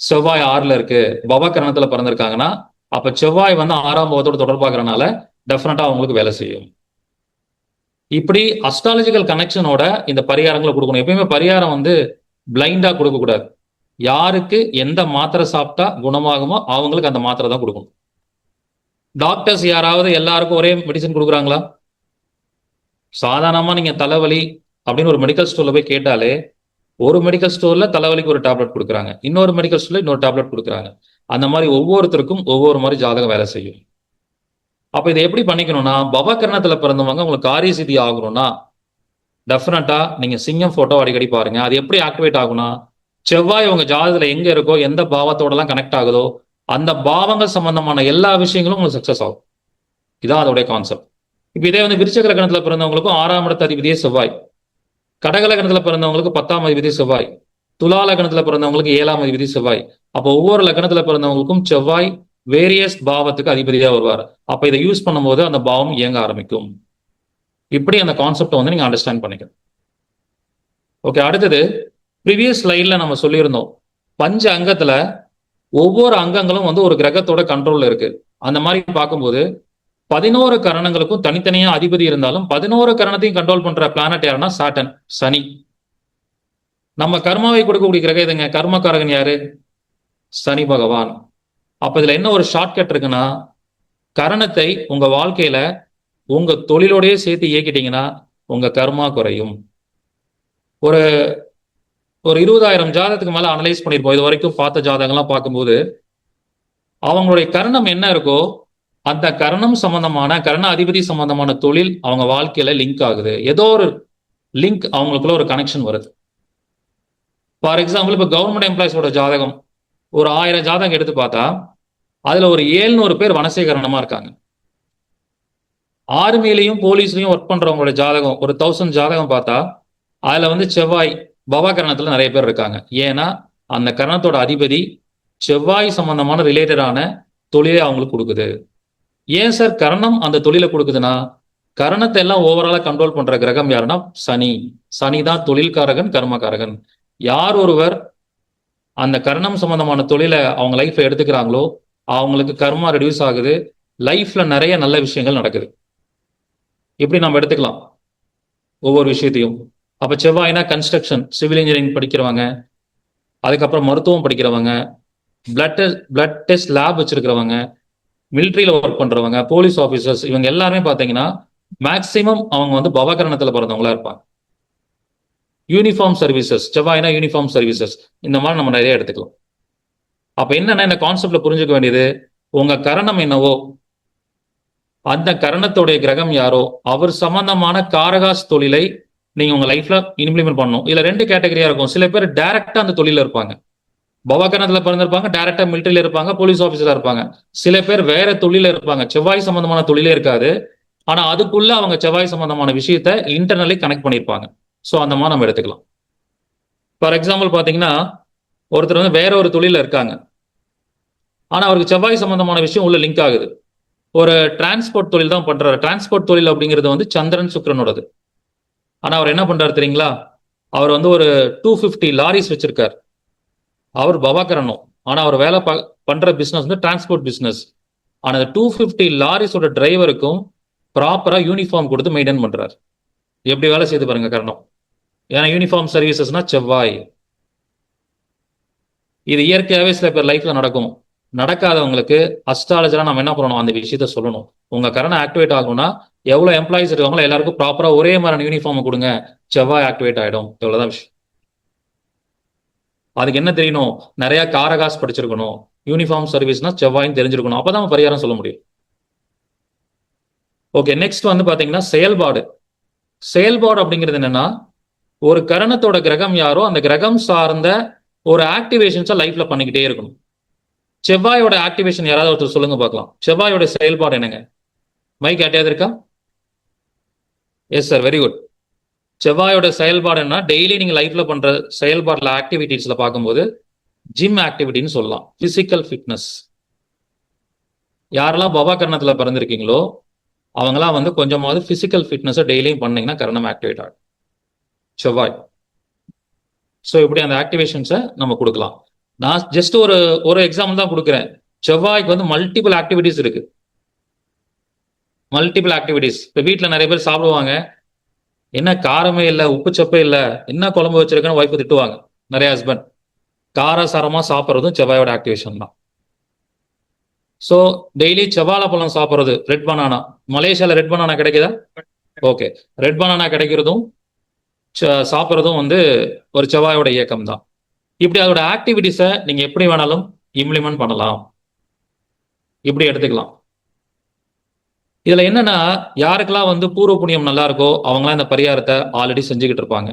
செவ்வாய் 6ல இருக்கு, பவகரணத்துல பிறந்திருக்காங்கன்னா அப்ப செவ்வாய் வந்து 6ஆம் பாவத்தோட தொடர்பாகிறனால டெஃபினட்டா அவங்களுக்கு வேலை செய்யும். இப்படி அஸ்ட்ராலஜிக்கல் கனெக்ஷனோட இந்த பரிகாரங்களை கொடுக்கணும். எப்பயுமே பரிகாரம் வந்து பிளைண்டா கொடுக்க கூடாது. யாருக்கு எந்த மாத்திரை சாப்பிட்டா குணமாகுமோ அவங்களுக்கு அந்த மாத்திரை தான் கொடுக்கணும். டாக்டர்ஸ் யாராவது எல்லாருக்கும் ஒரே மெடிசன் கொடுக்குறாங்களா? சாதாரணமா நீங்க தலைவலி அப்படின்னு ஒரு மெடிக்கல் ஸ்டோர்ல போய் கேட்டாலே ஒரு மெடிக்கல் ஸ்டோர்ல தலைவலிக்கு ஒரு டேப்லெட் கொடுக்குறாங்க, இன்னொரு மெடிக்கல் ஸ்டோர்ல இன்னொரு டேப்லெட் கொடுக்குறாங்க. அந்த மாதிரி ஒவ்வொருத்தருக்கும் ஒவ்வொரு மாதிரி ஜாதகம் வேலை செய்யும். அப்ப இதை எப்படி பண்ணிக்கணும்னா, பவகரணத்துல பிறந்தவங்க உங்களுக்கு காரிய சித்தி ஆகணும்னா டெஃபினட்டா நீங்க சிங்கம் போட்டோ அடிக்கடி பாருங்க. அது எப்படி ஆக்டிவேட் ஆகும்னா, செவ்வாய் உங்க ஜாதகத்துல எங்க இருக்கோ, எந்த பாவத்தோட எல்லாம் கனெக்ட் ஆகுதோ அந்த பாவங்கள் சம்பந்தமான எல்லா விஷயங்களும் உங்களுக்கு சக்சஸ் ஆகும். இதான் அதோடைய கான்செப்ட். இப்ப இதே வந்து விருச்சக லக்னத்துல பிறந்தவங்களுக்கும் 6ஆம் இடத்து அதிபதியே செவ்வாய், கடக லக்னத்துல பிறந்தவங்களுக்கு 10ஆம் அதிபதி செவ்வாய், துலா லக்னத்துல பிறந்தவங்களுக்கு 7ஆம் அதிபதி செவ்வாய். அப்போ ஒவ்வொரு லக்னத்துல பிறந்தவங்களுக்கும் செவ்வாய் வேரியஸ் பாவத்துக்கு அதிபதியா வருவார். அப்ப இதை யூஸ் பண்ணும்போது அந்த பாவம் இயங்க ஆரம்பிக்கும். இப்படி அந்த கான்செப்டை வந்து நீங்க அண்டர்ஸ்டாண்ட் பண்ணிக்கணும். ஓகே, அடுத்தது ப்ரீவியஸ் ஸ்லைட்ல நம்ம சொல்லியிருந்தோம், பஞ்ச அங்கத்துல ஒவ்வொரு அங்கங்களும் வந்து ஒரு கிரகத்தோட கண்ட்ரோல்ல இருக்கு. அந்த மாதிரி பார்க்கும்போது 11 கரணங்களுக்கும் தனித்தனியா அதிபதி இருந்தாலும் 11 கரணத்தையும் கண்ட்ரோல் பண்ற பிளானட் யாருன்னா சாட்டன், சனி. நம்ம கர்மாவை கொடுக்கக்கூடிய கிரகம் இதுங்க. கர்மக்காரகன் யாரு? சனி பகவான். அப்ப இதுல என்ன ஒரு ஷார்ட்கட் இருக்குன்னா, கரணத்தை உங்க வாழ்க்கையில உங்க தொழிலோடயே சேர்த்து இயக்கிட்டீங்கன்னா உங்க கர்மா குறையும். ஒரு ஒரு 20,000 ஜாதகத்துக்கு மேல அனலைஸ் பண்ணிருப்போம். இது வரைக்கும் பார்த்த ஜாதகங்கள்லாம் பார்க்கும்போது அவங்களுடைய கரணம் என்ன இருக்கோ அந்த கரணம் சம்பந்தமான கரண அதிபதி சம்பந்தமான தொழில் அவங்க வாழ்க்கையில லிங்க் ஆகுது. ஏதோ ஒரு லிங்க் அவங்களுக்குள்ள ஒரு கனெக்ஷன் வருது. ஃபார் எக்ஸாம்பிள், இப்ப கவர்மெண்ட் எம்ப்ளாயிஸோட ஜாதகம் ஒரு 1000 ஜாதகம் எடுத்து பார்த்தா அதுல ஒரு 700 பேர் வனசீகரணமா இருக்காங்க. ஆர்மிலையும் போலீஸ்லயும் ஒர்க் பண்றவங்களோட ஜாதகம் ஒரு 1000 ஜாதகம் பார்த்தா அதுல வந்து செவ்வாய் பவகரணத்துல நிறைய பேர் இருக்காங்க. ஏன்னா அந்த கரணத்தோட அதிபதி செவ்வாய் சம்பந்தமான ரிலேட்டடான தொழிலை அவங்களுக்கு கொடுக்குது. ஏன் சார் கரணம் அந்த தொழிலை கொடுக்குதுன்னா, கரணத்தை எல்லாம் ஓவராலா கண்ட்ரோல் பண்ற கிரகம் யாருன்னா சனி. சனி தான் தொழில்காரகன், கர்மகாரகன். யார் ஒருவர் அந்த கரணம் சம்பந்தமான தொழிலை அவங்க லைஃப்ல எடுத்துக்கிறாங்களோ அவங்களுக்கு கர்மா ரெடியூஸ் ஆகுது, லைஃப்ல நிறைய நல்ல விஷயங்கள் நடக்குது. இப்படி நம்ம எடுத்துக்கலாம் ஒவ்வொரு விஷயத்தையும். அப்ப செவ்வாய்னா கன்ஸ்ட்ரக்ஷன், சிவில் இன்ஜினியரிங் படிக்கிறவங்க, அதுக்கப்புறம் மருத்துவம் படிக்கிறவங்க, பிளட் டெஸ்ட் லேப் வச்சிருக்கிறவங்க, மிலிட்ரியில ஒர்க் பண்றவங்க, போலீஸ் ஆபீசர்ஸ், இவங்க எல்லாருமே பாத்தீங்கன்னா மேக்சிமம் அவங்க வந்து பவகரணத்துல பிறந்தவங்களா இருப்பாங்க. யூனிஃபார்ம் சர்வீசஸ், செவ்வாய்னா யூனிஃபார்ம் சர்வீசஸ், இந்த மாதிரி நம்ம நிறைய எடுத்துக்கலாம். அப்ப என்னன்னா இந்த கான்செப்ட்ல புரிஞ்சுக்க வேண்டியது, உங்க கரணம் என்னவோ அந்த கரணத்துடைய கிரகம் யாரோ அவர் சம்பந்தமான காரகாஸ் தொழிலை நீங்க உங்க லைஃப்ல இம்ப்ளிமெண்ட் பண்ணணும். இதுல 2 கேட்டகரியா இருக்கும். சில பேர் டைரக்டா அந்த தொழில இருப்பாங்க, பவகரணத்துல பிறந்திருப்பாங்க, டைரக்டா மிலிட்டரியில இருப்பாங்க, போலீஸ் ஆபீசரா இருப்பாங்க. சில பேர் வேற தொழில இருப்பாங்க, செவ்வாய் சம்பந்தமான தொழிலே இருக்காது, ஆனா அதுக்குள்ள அவங்க செவ்வாய் சம்பந்தமான விஷயத்த இன்டர்னலி கனெக்ட் பண்ணியிருப்பாங்க. ஸோ அந்த மாதிரி நம்ம எடுத்துக்கலாம். ஃபார் எக்ஸாம்பிள் பாத்தீங்கன்னா, ஒருத்தர் வந்து வேற ஒரு தொழில இருக்காங்க, ஆனா அவருக்கு செவ்வாய் சம்பந்தமான விஷயம் உள்ள லிங்க் ஆகுது. ஒரு டிரான்ஸ்போர்ட் தொழில் தான் பண்றாரு. டிரான்ஸ்போர்ட் தொழில் அப்படிங்கிறது வந்து சந்திரன் சுக்கிரனோடது. ஆனா அவர் என்ன பண்றாரு தெரியுங்களா? அவர் வந்து ஒரு 250 லாரிஸ் வச்சிருக்காரு. அவர் பவகரணம், ஆனா அவர் வேலை பண்ற பிசினஸ் வந்து டிரான்ஸ்போர்ட் பிசினஸ். ஆனா 250 லாரிஸோட டிரைவருக்கும் ப்ராப்பரா யூனிஃபார்ம் கொடுத்து மெயின்டைன் பண்றாரு. எப்படி வேலை செய்து பாருங்க கரணம். ஏன்னா யூனிஃபார்ம் சர்வீசஸ்னா செவ்வாய். இது இயற்கையாவே சில பேர் லைஃப்ல நடக்கும். நடக்காதவங்களுக்கு அஸ்ட்ராலஜரா நம்ம என்ன பண்ணணும், அந்த விஷயத்த சொல்லணும். உங்க கரணம் ஆக்டிவேட் ஆகணும்னா எவ்வளவு எம்ப்ளாயிஸ் இருக்காங்களோ எல்லாருக்கும் ப்ராப்பரா ஒரே மாதிரி யூனிஃபார்ம் கொடுங்க, செவ்வாய் ஆக்டிவேட் ஆயிடும். இவ்வளவுதான் விஷயம். அதுக்கு என்ன தெரியணும், நிறைய காரகாஸ் படிச்சிருக்கணும். யூனிஃபார்ம் சர்வீஸ்னா செவ்வாயின்னு தெரிஞ்சிருக்கணும். அப்பதான் பரிகாரம் சொல்ல முடியும். ஓகே, நெக்ஸ்ட் வந்து பாத்தீங்கன்னா செயல்பாடு. செயல்பாடு அப்படிங்கிறது என்னன்னா, ஒரு கரணத்தோட கிரகம் யாரோ அந்த கிரகம் சார்ந்த ஒரு ஆக்டிவேஷன்ஸை லைஃப்ல பண்ணிக்கிட்டே இருக்கணும். செவ்வாயோட ஆக்டிவேஷன் யாராவது ஒருத்தர் சொல்லுங்க பார்க்கலாம். செவ்வாயோட செயல்பாடு என்னங்க? மைக் யார்ட்டையாவது இருக்கா? Yes sir, very good. செவ்வாயோட செயல்பாடு என்ன? டெய்லி நீங்க லைஃப்ல பண்ற செயல்பாடுல ஆக்டிவிட்டீஸ்ல பார்க்கும்போது ஜிம் ஆக்டிவிட்டின்னு சொல்லலாம், பிசிக்கல் ஃபிட்னஸ். யாரெல்லாம் பவகரணத்துல பிறந்திருக்கீங்களோ அவங்களாம் வந்து கொஞ்சமாவது பிசிக்கல் ஃபிட்னஸை டெய்லியும் பண்ணீங்கன்னா கரணம் ஆக்டிவேட் ஆகும், செவ்வாய். ஸோ இப்படி அந்த ஆக்டிவேஷன்ஸை நம்ம கொடுக்கலாம். நான் ஜஸ்ட் ஒரு எக்ஸாம்பிள் தான் கொடுக்குறேன். செவ்வாய்க்கு வந்து மல்டிபிள் ஆக்டிவிட்டிஸ் இருக்கு. Multiple activities. இப்போ வீட்டில் நிறைய பேர் சாப்பிடுவாங்க, என்ன காரமே இல்லை, உப்பு சப்பே இல்லை, என்ன குழம்பு வச்சிருக்கேன்னு ஒய்ஃபை திட்டுவாங்க நிறைய ஹஸ்பண்ட். காரசாரமா சாப்பிட்றதும் செவ்வாயோட ஆக்டிவேஷன் தான். ஸோ டெய்லி செவ்வாழை பழம் சாப்பிட்றது, ரெட் பனானா. மலேசியால ரெட் பனானா கிடைக்குதா? ஓகே. ரெட் பனானா கிடைக்கிறதும் சாப்பிட்றதும் வந்து ஒரு செவ்வாயோட இயக்கம் தான். இப்படி அதோட ஆக்டிவிட்டிஸை நீங்க எப்படி வேணாலும் இம்ப்ளிமெண்ட் பண்ணலாம், இப்படி எடுத்துக்கலாம். இதுல என்னன்னா, யாருக்கெல்லாம் வந்து பூர்வ புண்ணியம் நல்லா இருக்கோ அவங்களாம் இந்த பரிகாரத்தை ஆல்ரெடி செஞ்சுக்கிட்டு இருப்பாங்க.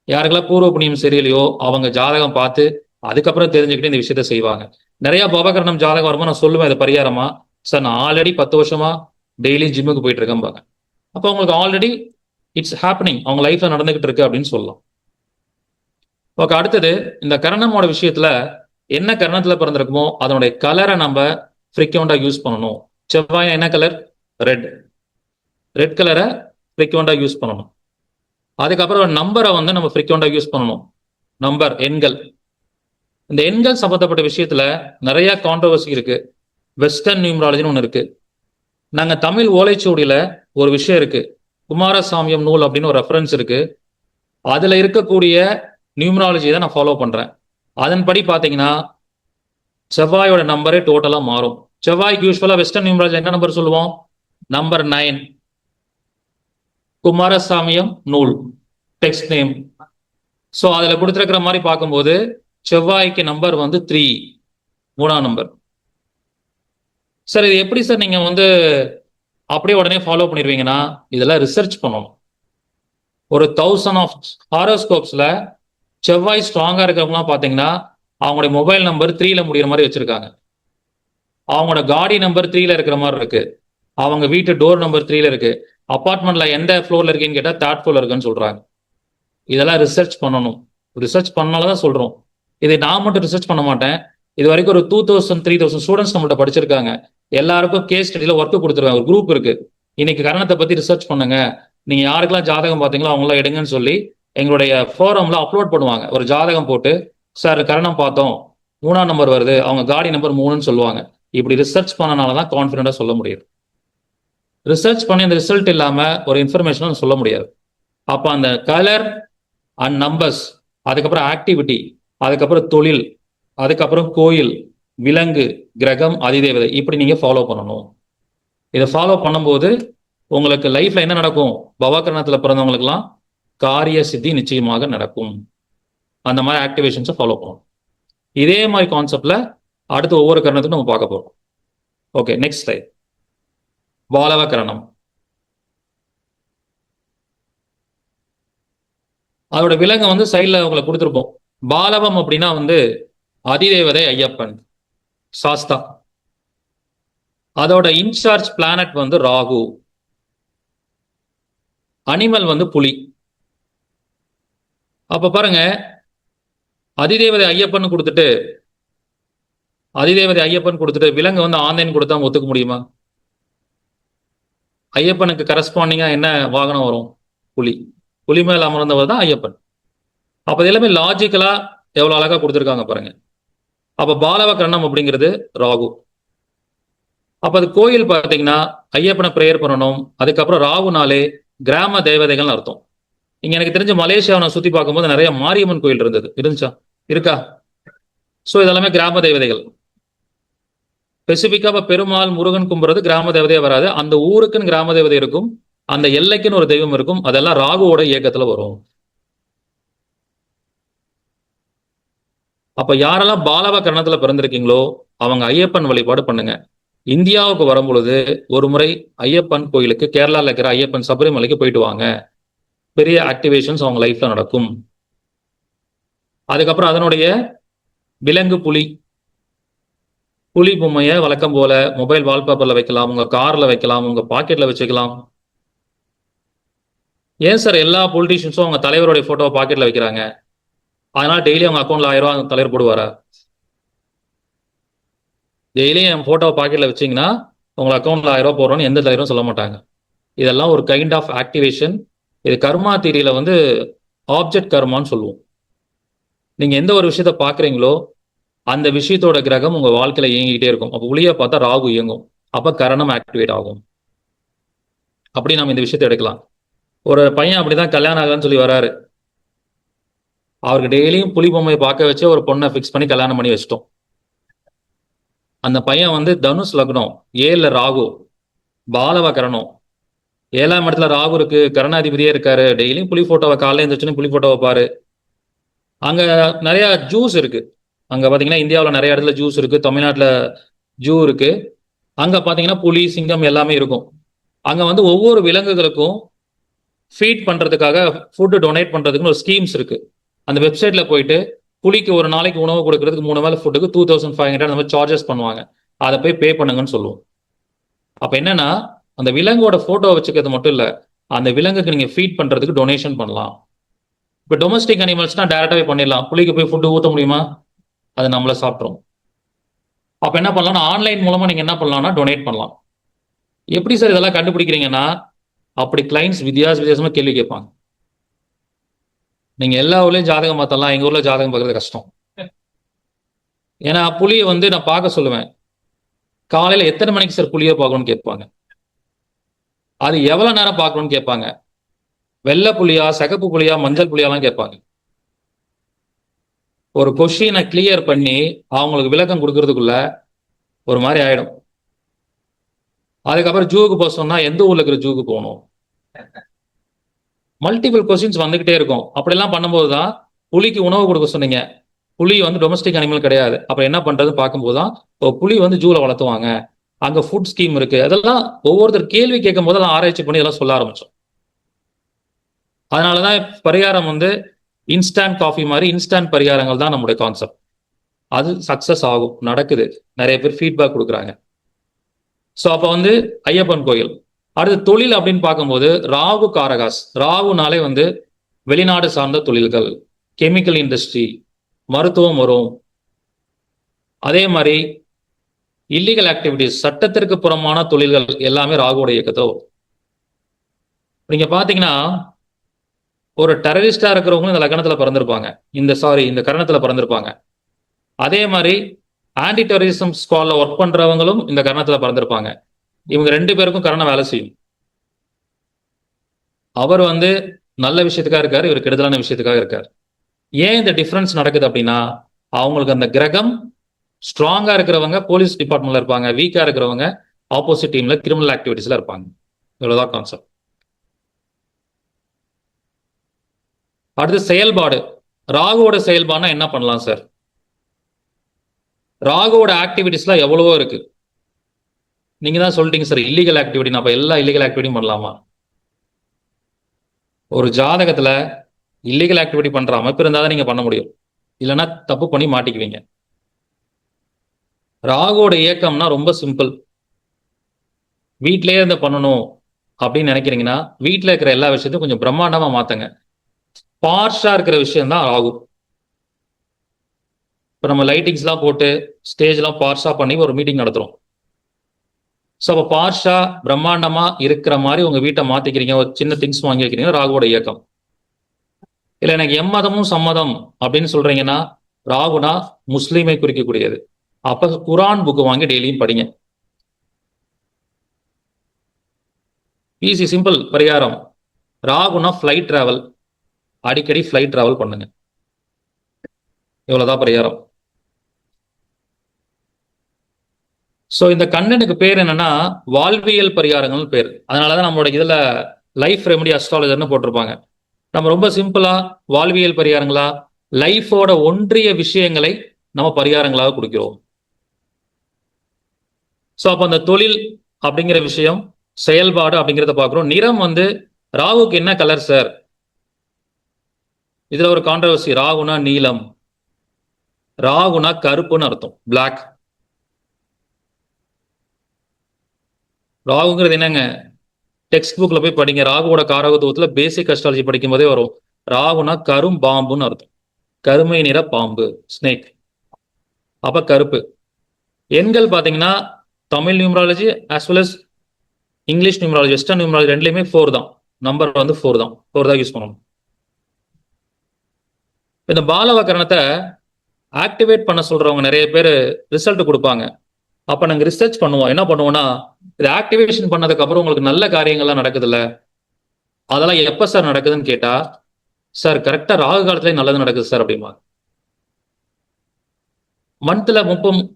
யாருக்கெல்லாம் பூர்வ புண்ணியம் சரியில்லையோ அவங்க ஜாதகம் பார்த்து அதுக்கப்புறம் தெரிஞ்சுக்கிட்டு இந்த விஷயத்த செய்வாங்க. நிறைய பவகரணம் ஜாதகம் வரும்போது நான் சொல்லுவேன் இது பரிகாரமா, சார் நான் ஆல்ரெடி 10 வருஷமா டெய்லி ஜிம்முக்கு போயிட்டு இருக்கேன். அப்போ அவங்களுக்கு ஆல்ரெடி இட்ஸ் ஹேப்பனிங், அவங்க லைஃப்ல நடந்துகிட்டு இருக்கு அப்படின்னு சொல்லலாம். ஓகே. அடுத்தது இந்த கரணமோட விஷயத்துல என்ன கரணத்துல பிறந்திருக்குமோ அதனுடைய கலரை நம்ம ஃப்ரீக்வெண்டா யூஸ் பண்ணணும். செவ்வாய் என்ன கலர்? ரெட். ரெட் கலரை ஃப்ரீக்வெண்டா யூஸ் பண்ணணும். அதுக்கப்புறம் நம்பரை வந்து நம்ம ஃப்ரீக்வெண்டா யூஸ் பண்ணணும். நம்பர், எண்கள். இந்த எண்கள் சம்பந்தப்பட்ட விஷயத்துல நிறைய கான்ட்ரவர்சி இருக்கு. வெஸ்டர்ன் நியூமராலஜின்னு ஒன்று இருக்கு. நாங்க தமிழ் ஓலைச்சுவடியில ஒரு விஷயம் இருக்கு, குமாரசாமியம் நூல் அப்படின்னு ஒரு ரெஃபரன்ஸ் இருக்கு. அதுல இருக்கக்கூடிய நியூமராலஜி தான் நான் ஃபாலோ பண்றேன். அதன்படி பாத்தீங்கன்னா செவ்வாயோட நம்பரே டோட்டலா மாறும். செவ்வாய்க்கு யூஸ்வலா வெஸ்டர்ன் நியூமராலஜி என்ன நம்பர் சொல்லுவோம்? நம்பர் 9. குமாரசாமியம் நூல் டெக்ஸ்ட் நேம். ஸோ அதுல கொடுத்துருக்கிற மாதிரி பார்க்கும்போது செவ்வாய்க்கு நம்பர் வந்து 3, 3ஆம் நம்பர். சார் இது எப்படி சார் நீங்க வந்து அப்படியே உடனே ஃபாலோ பண்ணிடுவீங்கன்னா, இதெல்லாம் ரிசர்ச் பண்ணணும். ஒரு 1000 ஆஃப் ஹாரோஸ்கோப்ஸ்ல செவ்வாய் ஸ்ட்ராங்கா இருக்கிறவங்களாம் பாத்தீங்கன்னா அவங்களுடைய மொபைல் நம்பர் 3ல முடிகிற மாதிரி வச்சிருக்காங்க. அவங்களோட காடி நம்பர் 3ல இருக்கிற மாதிரி இருக்கு. அவங்க வீட்டு டோர் நம்பர் 3ல இருக்கு. அபார்ட்மெண்ட்ல எந்த ஃப்ளோர்ல இருக்கீங்கன்னு கேட்டா 3rd ஃப்ளோர்ல இருக்குன்னு சொல்றாங்க. இதெல்லாம் ரிசர்ச் பண்ணணும். ரிசர்ச் பண்ணாலதான் சொல்றோம். இதை நான் மட்டும் ரிசர்ச் பண்ண மாட்டேன். இது வரைக்கும் ஒரு 2000 3000 ஸ்டூடெண்ட்ஸ் நம்மள்ட்ட படிச்சிருக்காங்க. எல்லாருக்கும் கேஸ் ஸ்டடியில ஒர்க் கொடுத்துருவேன். ஒரு குரூப் இருக்கு, இன்னைக்கு கரணத்தை பத்தி ரிசர்ச் பண்ணுங்க, நீங்க யாருக்கெல்லாம் ஜாதகம் பார்த்தீங்களோ அவங்களாம் எடுங்கன்னு சொல்லி எங்களுடைய ஃபோரம்ல அப்லோட் பண்ணுவாங்க. ஒரு ஜாதகம் போட்டு, சார் கரணம் பார்த்தோம், 3ஆம் நம்பர் வருது, அவங்க காடி நம்பர் 3ன்னு சொல்லுவாங்க. இப்படி ரிசர்ச் பண்ணனால தான் கான்ஃபிடென்ட்டா சொல்ல முடியும். ரிசர்ச் பண்ணி அந்த ரிசல்ட் இல்லாம ஒரு இன்ஃபர்மேஷன் சொல்ல முடியாது. அப்ப அந்த கலர் அண்ட் நம்பர்ஸ், அதுக்கப்புறம் ஆக்டிவிட்டி, அதுக்கப்புறம் தொழில், அதுக்கப்புறம் கோயில், விலங்கு, கிரகம், அதிதேவதை, இப்படி நீங்க ஃபாலோ பண்ணணும். இதை ஃபாலோ பண்ணும்போது உங்களுக்கு லைஃப்ல என்ன நடக்கும்? பவகரணத்துல பிறந்தவங்களுக்குலாம் காரிய சித்தி நிச்சயமாக நடக்கும். அந்த மாதிரி ஆக்டிவேஷன்ஸை ஃபாலோ பண்ணணும். இதே மாதிரி கான்செப்ட்ல அடுத்து ஒவ்வொரு கரணத்துக்கும் நம்ம பார்க்க போறோம். Okay, next slide. பாலவ கரணம். அதோட விலங்கு வந்து சைட்ல உங்களை கொடுத்துருப்போம். பாலவம் அப்படின்னா வந்து அதிதேவதை ஐயப்பன், சாஸ்தா. அதோட இன்சார்ஜ் பிளானட் வந்து ராகு. அனிமல் வந்து புலி. அப்ப பாருங்க, அதிதேவதை ஐயப்பன் கொடுத்துட்டு விலங்கு வந்து ஆந்தைன்னு கொடுத்தா ஒத்துக்க முடியுமா? ஐயப்பனுக்கு கரஸ்பாண்டிங்கா என்ன வாகனம் வரும்? புலி. புலி மேல் அமர்ந்தவர் தான் ஐயப்பன். அப்ப இது எல்லாமே லாஜிக்கலா எவ்வளவு அழகா கொடுத்துருக்காங்க பாருங்க. அப்ப பாலவ கரணம் அப்படிங்கிறது ராகு. அப்ப அது கோயில் பார்த்தீங்கன்னா ஐயப்பனை பிரேயர் பண்ணணும். அதுக்கப்புறம் ராகுனாலே கிராம தேவதைகள் அர்த்தம். இங்க எனக்கு தெரிஞ்ச மலேசியாவை நான் சுத்தி பார்க்கும்போது நிறைய மாரியம்மன் கோயில் இருந்துச்சா? இருக்கா? சோ இதெல்லாமே கிராம தேவதைகள். ஸ்பெசிபிக்கா பெருமாள், முருகன் கும்புறது கிராம தேவதையா வராது. அந்த ஊருக்குன்னு கிராம தேவதை இருக்கும், அந்த எல்லைக்குன்னு ஒரு தெய்வம் இருக்கும். அதெல்லாம் ராகுவோட இயக்கத்துல வரும். அப்ப யாரெல்லாம் பாலவ கரணத்துல பிறந்திருக்கீங்களோ அவங்க ஐயப்பன் வழிபாடு பண்ணுங்க. இந்தியாவுக்கு வரும் பொழுது ஒரு முறை ஐயப்பன் கோயிலுக்கு, கேரளால இருக்கிற ஐயப்பன் சபரிமலைக்கு போயிட்டு வாங்க. பெரிய ஆக்டிவேஷன்ஸ் அவங்க லைஃப்ல நடக்கும். அதுக்கப்புறம் அதனுடைய விலங்கு புலி. புலி பொம்மையை வழக்கம் போல மொபைல் வால்பேப்பர்ல வைக்கலாம், உங்க கார்ல வைக்கலாம், உங்க பாக்கெட்ல வச்சுக்கலாம். ஏன் சார் எல்லா பொலிட்டீஷியன்ஸும் அவங்க தலைவருடைய போட்டோவை பாக்கெட்ல வைக்கிறாங்க? அதனால டெய்லி அவங்க அக்கௌண்ட்ல 1000 ரூபாய் தலைவர் போடுவாரா? டெய்லி என் போட்டோவை பாக்கெட்ல வச்சீங்கன்னா உங்க அக்கௌண்ட்ல 1000 ரூபாய் போடுறோம்னு எந்த தலைவரும் சொல்ல மாட்டாங்க. இதெல்லாம் ஒரு கைண்ட் ஆஃப் ஆக்டிவேஷன். இது கர்மா தியரியில வந்து ஆப்ஜெக்ட் கர்மான்னு சொல்லுவோம். நீங்க எந்த ஒரு விஷயத்த பாக்குறீங்களோ அந்த விஷயத்தோட கிரகம் உங்க வாழ்க்கையில இயங்கிக்கிட்டே இருக்கும். அப்ப புளிய பார்த்தா ராகு இயங்கும், அப்ப கரணம் ஆக்டிவேட் ஆகும். அப்படி நம்ம இந்த விஷயத்தை எடுக்கலாம். ஒரு பையன் அப்படிதான் கல்யாணம் ஆகலன்னு சொல்லி வராரு. அவருக்கு டெய்லியும் புலி பொம்மையை பார்க்க வச்சு ஒரு பொண்ணை ஃபிக்ஸ் பண்ணி கல்யாணம் பண்ணி வச்சிட்டோம். அந்த பையன் வந்து தனுஷ் லக்னம், 7ல ராகு, பாலவ கரணம். 7ஆம் இடத்துல ராகு இருக்கு, கரணாதிபதியே இருக்காரு. டெய்லியும் புலி போட்டோவை காலையில எழுந்திரிச்சுன்னு புலி போட்டோவை பாரு. அங்க நிறைய ஜூஸ் இருக்கு. அங்க பாத்தீங்கன்னா இந்தியாவில் நிறைய இடத்துல ஜூஸ் இருக்கு, தமிழ்நாட்டுல ஜூ இருக்கு. அங்க பாத்தீங்கன்னா புலி, சிங்கம் எல்லாமே இருக்கும். அங்க வந்து ஒவ்வொரு விலங்குகளுக்கும் ஃபீட் பண்றதுக்காக ஃபுட்டு டொனேட் பண்றதுக்குன்னு ஒரு ஸ்கீம்ஸ் இருக்கு. அந்த வெப்சைட்ல போயிட்டு புலிக்கு ஒரு நாளைக்கு உணவு கொடுக்கறதுக்கு 3 வேளை ஃபுட்டுக்கு 2500 அந்த மாதிரி சார்ஜஸ் பண்ணுவாங்க. அதை போய் பே பண்ணுங்கன்னு சொல்லுவோம். அப்ப என்னன்னா, அந்த விலங்கோட போட்டோ வச்சுக்கிறது மட்டும் இல்ல, அந்த விலங்குக்கு நீங்க ஃபீட் பண்றதுக்கு டொனேஷன் பண்ணலாம். இப்ப டொமஸ்டிக் அனிமல்ஸ்னா டேரக்டா போய் பண்ணிடலாம். புலிக்கு போய் ஃபுட்டு ஊத்த முடியுமா? அது நம்மள சாப்பிட்றோம். அப்ப என்ன பண்ணலாம்னா, ஆன்லைன் மூலமா நீங்க என்ன பண்ணலாம்னா டொனேட் பண்ணலாம். எப்படி சார் இதெல்லாம் கண்டுபிடிக்கிறீங்கன்னா, அப்படி கிளைண்ட்ஸ் வித்தியாசமா கேள்வி கேட்பாங்க. நீங்க எல்லா ஊர்லயும் ஜாதகம் பார்த்தலாம், எங்க ஊர்ல ஜாதகம் பார்க்கறது கஷ்டம். ஏன்னா புலியை வந்து நான் பார்க்க சொல்லுவேன். காலையில எத்தனை மணிக்கு சார் புலியை பார்க்கணும்னு கேட்பாங்க. அது எவ்வளவு நேரம் பார்க்கணும்னு கேட்பாங்க. வெள்ளை புலியா, சிகப்பு புலியா, மஞ்சள் புலியாலாம் கேட்பாங்க. ஒரு கொஸ்டினை கிளியர் பண்ணி அவங்களுக்கு விளக்கம் கொடுக்கறதுக்குள்ள ஒரு மாதிரி ஆயிடும். அதுக்கப்புறம் ஜூக்கு போக சொன்னா எந்த ஊர்ல இருக்கிற ஜூக்கு போகணும்? மல்டிபிள் கொஸ்டின்ஸ் வந்துகிட்டே இருக்கும். அப்படிலாம் பண்ணும்போது தான் புலிக்கு உணவு கொடுக்க சொன்னீங்க. புலி வந்து டொமஸ்டிக் அனிமல் கிடையாது. அப்புறம் என்ன பண்றது பார்க்கும்போது தான் புலி வந்து ஜூல வளர்த்துவாங்க, அங்க ஃபுட் ஸ்கீம் இருக்கு. அதெல்லாம் ஒவ்வொருத்தர் கேள்வி கேட்கும் போதெல்லாம் ஆராய்ச்சி பண்ணி இதெல்லாம் சொல்ல ஆரம்பிச்சோம். அதனாலதான் பரிகாரம் வந்து இன்ஸ்டன்ட் காஃபி மாதிரி இன்ஸ்டன்ட் பரிகாரங்கள் தான் நம்முடைய கான்செப்ட். அது சக்சஸ் ஆகும், நடக்குது. நிறைய பேர் ஃபீட்பேக் கொடுக்குறாங்க. ஸோ அப்போ வந்து ஐயப்பன் கோயில். அடுத்து தொழில் அப்படின்னு பார்க்கும்போது ராகு காரகாஸ். ராகுனாலே வந்து வெளிநாடு சார்ந்த தொழில்கள், கெமிக்கல் இண்டஸ்ட்ரி, மருத்துவம் வரும். அதே மாதிரி இல்லீகல் ஆக்டிவிட்டிஸ், சட்டத்திற்கு புறமான தொழில்கள் எல்லாமே ராகுவோட இயக்கத்தை வரும். நீங்க பாத்தீங்கன்னா ஒரு டெரரிஸ்டா இருக்கிறவங்களும் இந்த லக்னத்துல பிறந்திருப்பாங்க, இந்த கரணத்துல பிறந்திருப்பாங்க. அதே மாதிரி ஆன்டி டெரரிசம் ஸ்குவாட்ல ஒர்க் பண்றவங்களும் இந்த கரணத்துல பிறந்திருப்பாங்க. இவங்க 2 பேருக்கும் கரணம் வேலை செய்யும். அவர் வந்து நல்ல விஷயத்துக்காக இருக்காரு, இவர் கெடுதலான விஷயத்துக்காக இருக்காரு. ஏன் இந்த டிஃபரன்ஸ் நடக்குது அப்படின்னா, அவங்களுக்கு அந்த கிரகம் ஸ்ட்ராங்கா இருக்கிறவங்க போலீஸ் டிபார்ட்மெண்ட்ல இருப்பாங்க, வீக்கா இருக்கிறவங்க ஆப்போசிட் டீம்ல கிரிமினல் ஆக்டிவிட்டிஸ்ல இருப்பாங்க. இவ்வளவுதான் கான்செப்ட். அடுத்து செயல்பாடு. ராகுவோட செயல்பாடுனா என்ன பண்ணலாம் சார்? ராகுவோட ஆக்டிவிட்டிஸ்லாம் எவ்வளவோ இருக்கு. நீங்க தான் சொல்லிட்டீங்க சார் இல்லீகல் ஆக்டிவிட்டி, அப்ப எல்லா இல்லீகல் ஆக்டிவிட்டியும் பண்ணலாமா? ஒரு ஜாதகத்துல இல்லீகல் ஆக்டிவிட்டி பண்ற அமைப்பு இருந்தா தான் நீங்க பண்ண முடியும், இல்லைன்னா தப்பு பண்ணி மாட்டிக்குவீங்க. ராகுவோட இயக்கம்னா ரொம்ப சிம்பிள். வீட்டிலேயே இருந்து பண்ணணும் அப்படின்னு நினைக்கிறீங்கன்னா வீட்டில் இருக்கிற எல்லா விஷயத்தையும் கொஞ்சம் பிரம்மாண்டமா மாத்துங்க. பார்ஷா இருக்கிற விஷயம் தான் ராகு. இப்போ நம்ம லைட்டிங்ஸ்லாம் போட்டு ஸ்டேஜ்லாம் பார்ஷா பண்ணி ஒரு மீட்டிங் நடத்துறோம். ஸோ அப்போ பார்ஷா பிரம்மாண்டமா இருக்கிற மாதிரி உங்க வீட்டை மாத்திக்கிறீங்க, ஒரு சின்ன திங்ஸ் வாங்கி வைக்கிறீங்க, ராகுவோட இயக்கம். இல்லை எனக்கு எம்மதமும் சம்மதம் அப்படின்னு சொல்றீங்கன்னா ராகுனா முஸ்லீமை குறிக்கக்கூடியது. அப்ப குரான் புக்கு வாங்கி டெய்லியும் படிங்க. ஈஸி சிம்பிள் பரிகாரம். ராகுனா ஃபிளைட் டிராவல், அடிக்கடி ஃபிளைட் டிராவல் பண்ணுங்க. இவ்வளவுதான் பரிகாரம். ஸோ இந்த கண்ணனுக்கு பேர் என்னன்னா வாழ்வியல் பரிகாரங்கள் பேர். அதனாலதான் நம்மளோட இதுல லைஃப் ரெமடி அஸ்ட்ராலஜர்னு போட்டிருப்பாங்க. நம்ம ரொம்ப சிம்பிளா வாழ்வியல் பரிகாரங்களா, லைஃபோட ஒன்றிய விஷயங்களை நம்ம பரிகாரங்களாக கொடுக்கிறோம். ஸோ அப்போ அந்த தொழில் அப்படிங்கிற விஷயம், செயல்பாடு அப்படிங்கிறத பார்க்குறோம். நிறம் வந்து ராகுக்கு என்ன கலர் சார்? இதுல ஒரு கான்ட்ரவர்சி. ராகுனா நீலம், ராகுனா கருப்புன்னு அர்த்தம், பிளாக். ராகுங்கிறது என்னங்க? டெக்ஸ்ட் புக்ல போய் படிங்க. ராகுவோட காரகத்துவத்துல பேசிக் அஸ்ட்ராலஜி படிக்கும் போதே வரும். ராகுனா கரும் பாம்புன்னு அர்த்தம், கருமை நிற பாம்பு, ஸ்னேக். அப்ப கருப்பு. எண்கள் பாத்தீங்கன்னா Tamil numerology as well as English numerology, western numerology ரெண்டுலையுமே 4 தான். நம்பர் வந்து 4 தான், 4 தான் யூஸ் பண்ணணும். இந்த பாலவக்கரணத்தை ஆக்டிவேட் பண்ண சொல்றவங்க நிறைய பேர் ரிசல்ட் கொடுப்பாங்க. அப்ப நாங்க ரிசர்ச் பண்ணுவோம். என்ன பண்ணுவோம்னா, இது ஆக்டிவேஷன் பண்ணதுக்கு அப்புறம் உங்களுக்கு நல்ல காரியங்கள்லாம் நடக்குதுல்ல, அதெல்லாம் எப்ப சார் நடக்குதுன்னு கேட்டா, சார் கரெக்டா ராகு காலத்துல நல்லது நடக்குது சார் அப்படிமா. மந்த்ல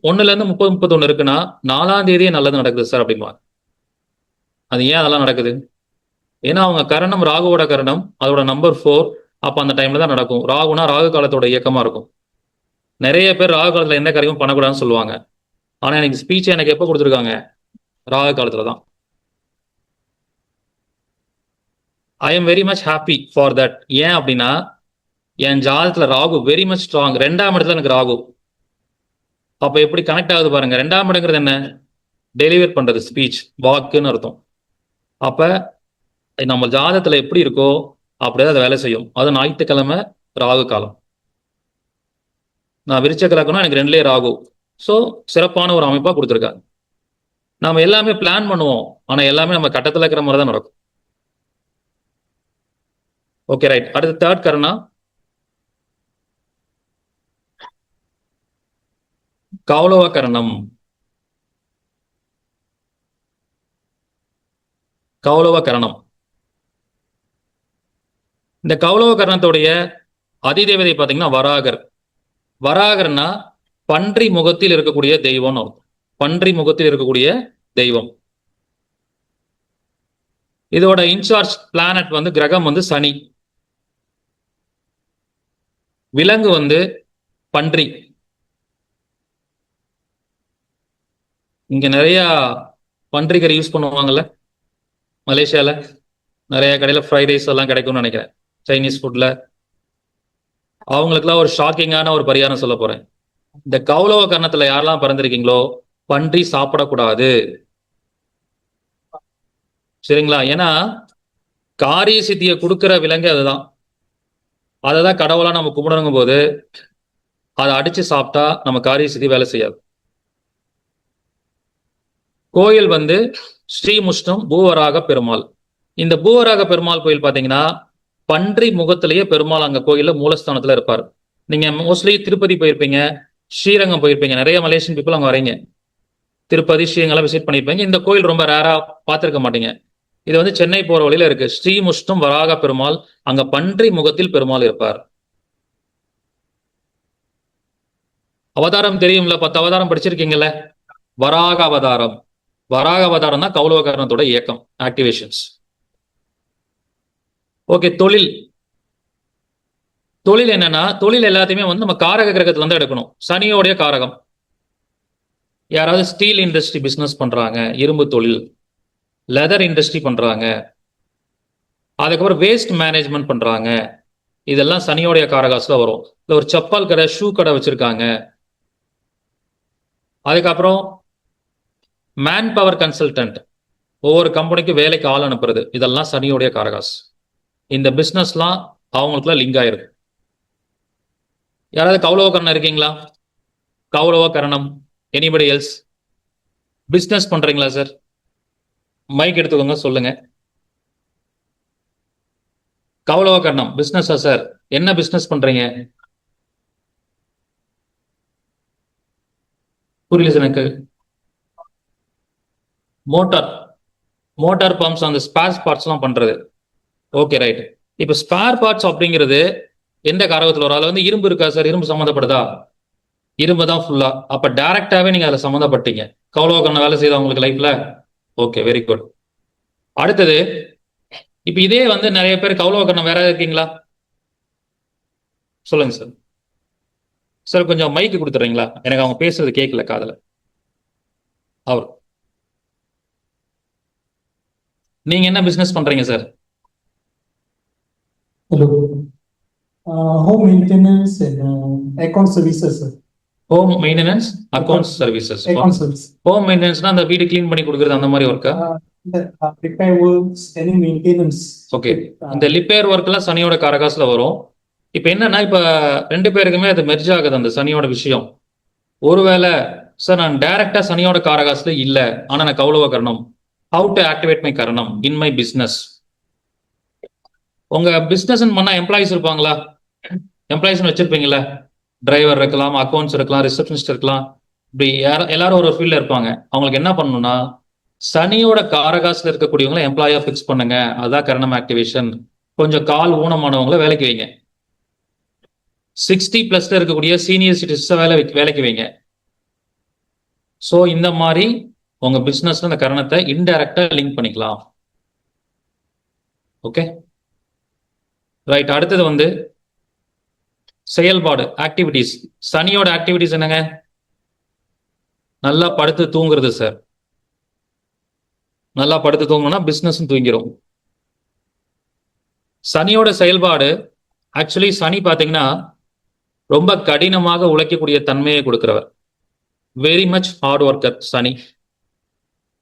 1ல இருந்து 30, 31 இருக்குன்னா 4ஆம் தேதியே நல்லது நடக்குது சார் அப்படிமா. அது ஏன் அதெல்லாம் நடக்குது? ஏன்னா அவங்க கரணம் ராகுவோட கரணம், அதோட நம்பர் 4. அப்ப அந்த டைம்ல தான் நடக்கும். ராகுனா ராகு காலத்தோட இயக்கமா இருக்கும். நிறைய பேர் ராகு காலத்துல எந்த காரியமும் பண்ணக்கூடாதுன்னு சொல்லுவாங்க. ஆனா எனக்கு ஸ்பீச் எனக்கு எப்ப கொடுத்துருக்காங்க? ராகு காலத்துல தான். I am very much happy for that. ஏன் அப்படின்னா என் ஜாதகத்துல ராகு வெரி மச் ஸ்ட்ராங். 2ஆம் இடத்துல எனக்கு ராகு. அப்ப எப்படி கனெக்ட் ஆகுது பாருங்க. 2ஆம் இடங்கிறது என்ன? டெலிவர் பண்றது, ஸ்பீச், வாக்குன்னு அர்த்தம். அப்ப நம்ம ஜாதகத்துல எப்படி இருக்கோ அப்படியே அதை வேலை செய்யும். அது ஞாயிற்றுக்கிழமை ராகு காலம். நான் விருச்ச கிழக்குனா எனக்கு 2லயே ராகு. ஸோ சிறப்பான ஒரு அமைப்பா கொடுத்துருக்காங்க. நாம எல்லாமே பிளான் பண்ணுவோம், ஆனா எல்லாமே நம்ம கட்டத்துல இருக்கிற மாதிரி தான் நடக்கும். Okay right. அடுத்து தேர்ட் கரணா கௌலவ கரணம். கௌலவ கரணம். இந்த கௌலவ கரணத்துடைய அதிதேவதை பாத்தீங்கன்னா வராகர். வராகர்னா பன்றி முகத்தில் இருக்கக்கூடிய தெய்வம் அர்த்தம். பன்றி முகத்தில் இருக்கக்கூடிய தெய்வம். இதோட இன்சார்ஜ் பிளானட் வந்து கிரகம் வந்து சனி. விலங்கு வந்து பன்றி. இங்க நிறைய பன்றி கறி யூஸ் பண்ணுவாங்கல்ல மலேசியால. நிறைய கடையில ஃப்ரைட் ரைஸ் எல்லாம் கிடைக்கும்னு நினைக்கிறேன், சைனீஸ் ஃபுட்ல. அவங்களுக்குலாம் ஒரு ஷாக்கிங்கான ஒரு பரிகாரம் சொல்ல போறேன். இந்த கௌலவ கர்ணத்துல யாரெல்லாம் பிறந்திருக்கீங்களோ பன்றி சாப்பிடக்கூடாது, சரிங்களா? ஏன்னா காரிய சித்தியை கொடுக்கிற விலங்கு அதுதான். அதை தான் கடவுளா நம்ம கும்பிடணுங்கும் போது அதை அடிச்சு சாப்பிட்டா நம்ம காரிய சித்தி வேலை செய்யாது. கோயில் வந்து ஸ்ரீமுஷ்ணம் பூவராக பெருமாள். இந்த பூவராக பெருமாள் கோயில் பாத்தீங்கன்னா பன்றி முகத்திலேயே பெருமாள் அங்க கோயில்ல மூலஸ்தானத்துல இருப்பார். நீங்க மோஸ்ட்லி திருப்பதி போயிருப்பீங்க, ஸ்ரீரங்கம் போயிருப்பீங்க. நிறைய மலேசியன் பீப்புள் அங்க வரீங்க. திருப்பதி ஸ்ரீரங்கம்லாம் விசிட் பண்ணிருப்பீங்க. இந்த கோயில் ரொம்ப ரேரா பார்த்திருக்க மாட்டீங்க. இது வந்து சென்னை போற வழியில இருக்கு. ஸ்ரீமுஷ்ணம் வராக பெருமாள். அங்க பன்றி முகத்தில் பெருமாள் இருப்பார். அவதாரம் தெரியும்ல, 10 அவதாரம் படிச்சிருக்கீங்கல்ல. வராக அவதாரம். வராக அவதாரம் தான் கௌலவ கர்ணத்தோட இயக்கம், ஆக்டிவேஷன்ஸ். ஓகே, தொழில். தொழில் என்னன்னா, தொழில் எல்லாத்தையுமே வந்து நம்ம காரக கிரகத்துல வந்து எடுக்கணும். சனியோடைய காரகம். யாராவது ஸ்டீல் இண்டஸ்ட்ரி பிசினஸ் பண்றாங்க, இரும்பு தொழில், லெதர் இண்டஸ்ட்ரி பண்றாங்க, அதுக்கப்புறம் வேஸ்ட் மேனேஜ்மெண்ட் பண்றாங்க, இதெல்லாம் சனியோடைய காரகாசுல வரும். இல்லை ஒரு செப்பல் கடை, ஷூ கடை வச்சிருக்காங்க. அதுக்கப்புறம் மேன் பவர் கன்சல்டன்ட், ஒவ்வொரு கம்பெனிக்கு வேலைக்கு ஆள் அனுப்புறது, இதெல்லாம் சனியோடைய காரகாஸ். இந்த பிசினஸ்லாம் அவங்களுக்குலாம் லிங்க் ஆயிருக்கு. யாராவது கௌலவ கரணம் இருக்கீங்களா? கௌலவ கரணம். Anybody else? பிசினஸ் பண்றீங்களா சார்? மைக் எடுத்துக்கோங்க, சொல்லுங்க. கௌலவ கர்ணம் பிசினஸா சார்? என்ன பிசினஸ் பண்றீங்க? புரியல சார் எனக்கு. மோட்டார். மோட்டார் பம்ப்ஸ், அந்த ஸ்பேர் பார்ட்ஸ்லாம் பண்றது. Okay right. இப்போ ஸ்பேர் பார்ட்ஸ் அப்படிங்கிறது எந்த காரகத்தில் வரும்? அதில் வந்து இரும்பு இருக்கா சார்? இரும்பு சம்மந்தப்படுதா? இரும்பு தான் ஃபுல்லா. அப்ப டைரக்டாவே நீங்க அதில் சம்மந்தப்பட்டீங்க. கௌலவ கர்ணம் வேலை செய்த உங்களுக்கு லைஃப்ல. Okay, very good. அடுத்தது, இப்ப இதே வந்து நிறைய பேர் கௌலவ கர்ணம் வேற இருக்கீங்களா? சொல்லுங்க சார். சார் கொஞ்சம் மைக்கு கொடுத்துறீங்களா? எனக்கு அவங்க பேசுறது கேட்கல காதுல. அவர், நீங்க என்ன பிசினஸ் பண்றீங்க sir? Hello. Home maintenance and account services, sir. Home maintenance accounts services. Account service. Home மெயின்டெனன்ஸ்னா அந்த வீடு கிளீன் பண்ணி கொடுக்குறது அந்த மாதிரி ஒர்க்கா? Repair works, any maintenance. Okay. இந்த லிப்பேர் ஒர்க் எல்லாம் சனியோட காரகாசுல வரும். இப்ப என்னன்னா, இப்ப 2 பேருக்குமே அது மெர்ஜ் ஆகுது அந்த சனியோட விஷயம். ஒருவேளை சார் நான் டைரக்டா சனியோட காரகாசுல இல்ல, ஆனா நான் Kaulava karanam, how to activate my karanam in my business. உங்க பிசினஸ் பண்ணா எம்ப்ளாயிஸ் இருப்பாங்களா? எம்ப்ளாயிஸ் வச்சிருப்பீங்களா? டிரைவர் இருக்கலாம், அக்கௌண்ட்ஸ் இருக்கலாம், ரிசப்ஷனிஸ்ட் இருக்கலாம். இப்படி எல்லாரும் ஒரு ஃபீல்ட்ல இருப்பாங்க. அவங்களுக்கு என்ன பண்ணணும்னா, சனியோட காரகாசுல இருக்கக்கூடியவங்களை எம்ப்ளாயா ஃபிக்ஸ் பண்ணுங்க. அதான் கரணம் ஆக்டிவேஷன். கொஞ்சம் கால் ஊனமானவங்களை வேலைக்கு வைங்க. 60+ இருக்கக்கூடிய சீனியர் சிட்டிசன்ஸை வேலைக்கு வைங்க. ஸோ இந்த மாதிரி உங்க பிசினஸ்ல இந்த கரணத்தை இன்டைரக்டா லிங்க் பண்ணிக்கலாம். Okay right. அடுத்தது வந்து செயல்பாடு, ஆக்டிவிட்டிஸ். சனியோட ஆக்டிவிட்டிஸ் என்னங்க? நல்லா படுத்து தூங்குறது சார். நல்லா படுத்து தூங்கணும்னா பிசினஸ் தூங்கிரும். சனியோட செயல்பாடு, ஆக்சுவலி சனி பாத்தீங்கன்னா ரொம்ப கடினமாக உழைக்கக்கூடிய தன்மையை கொடுக்கிறவர். வெரி மச் ஹார்ட் ஒர்க்கர் சனி.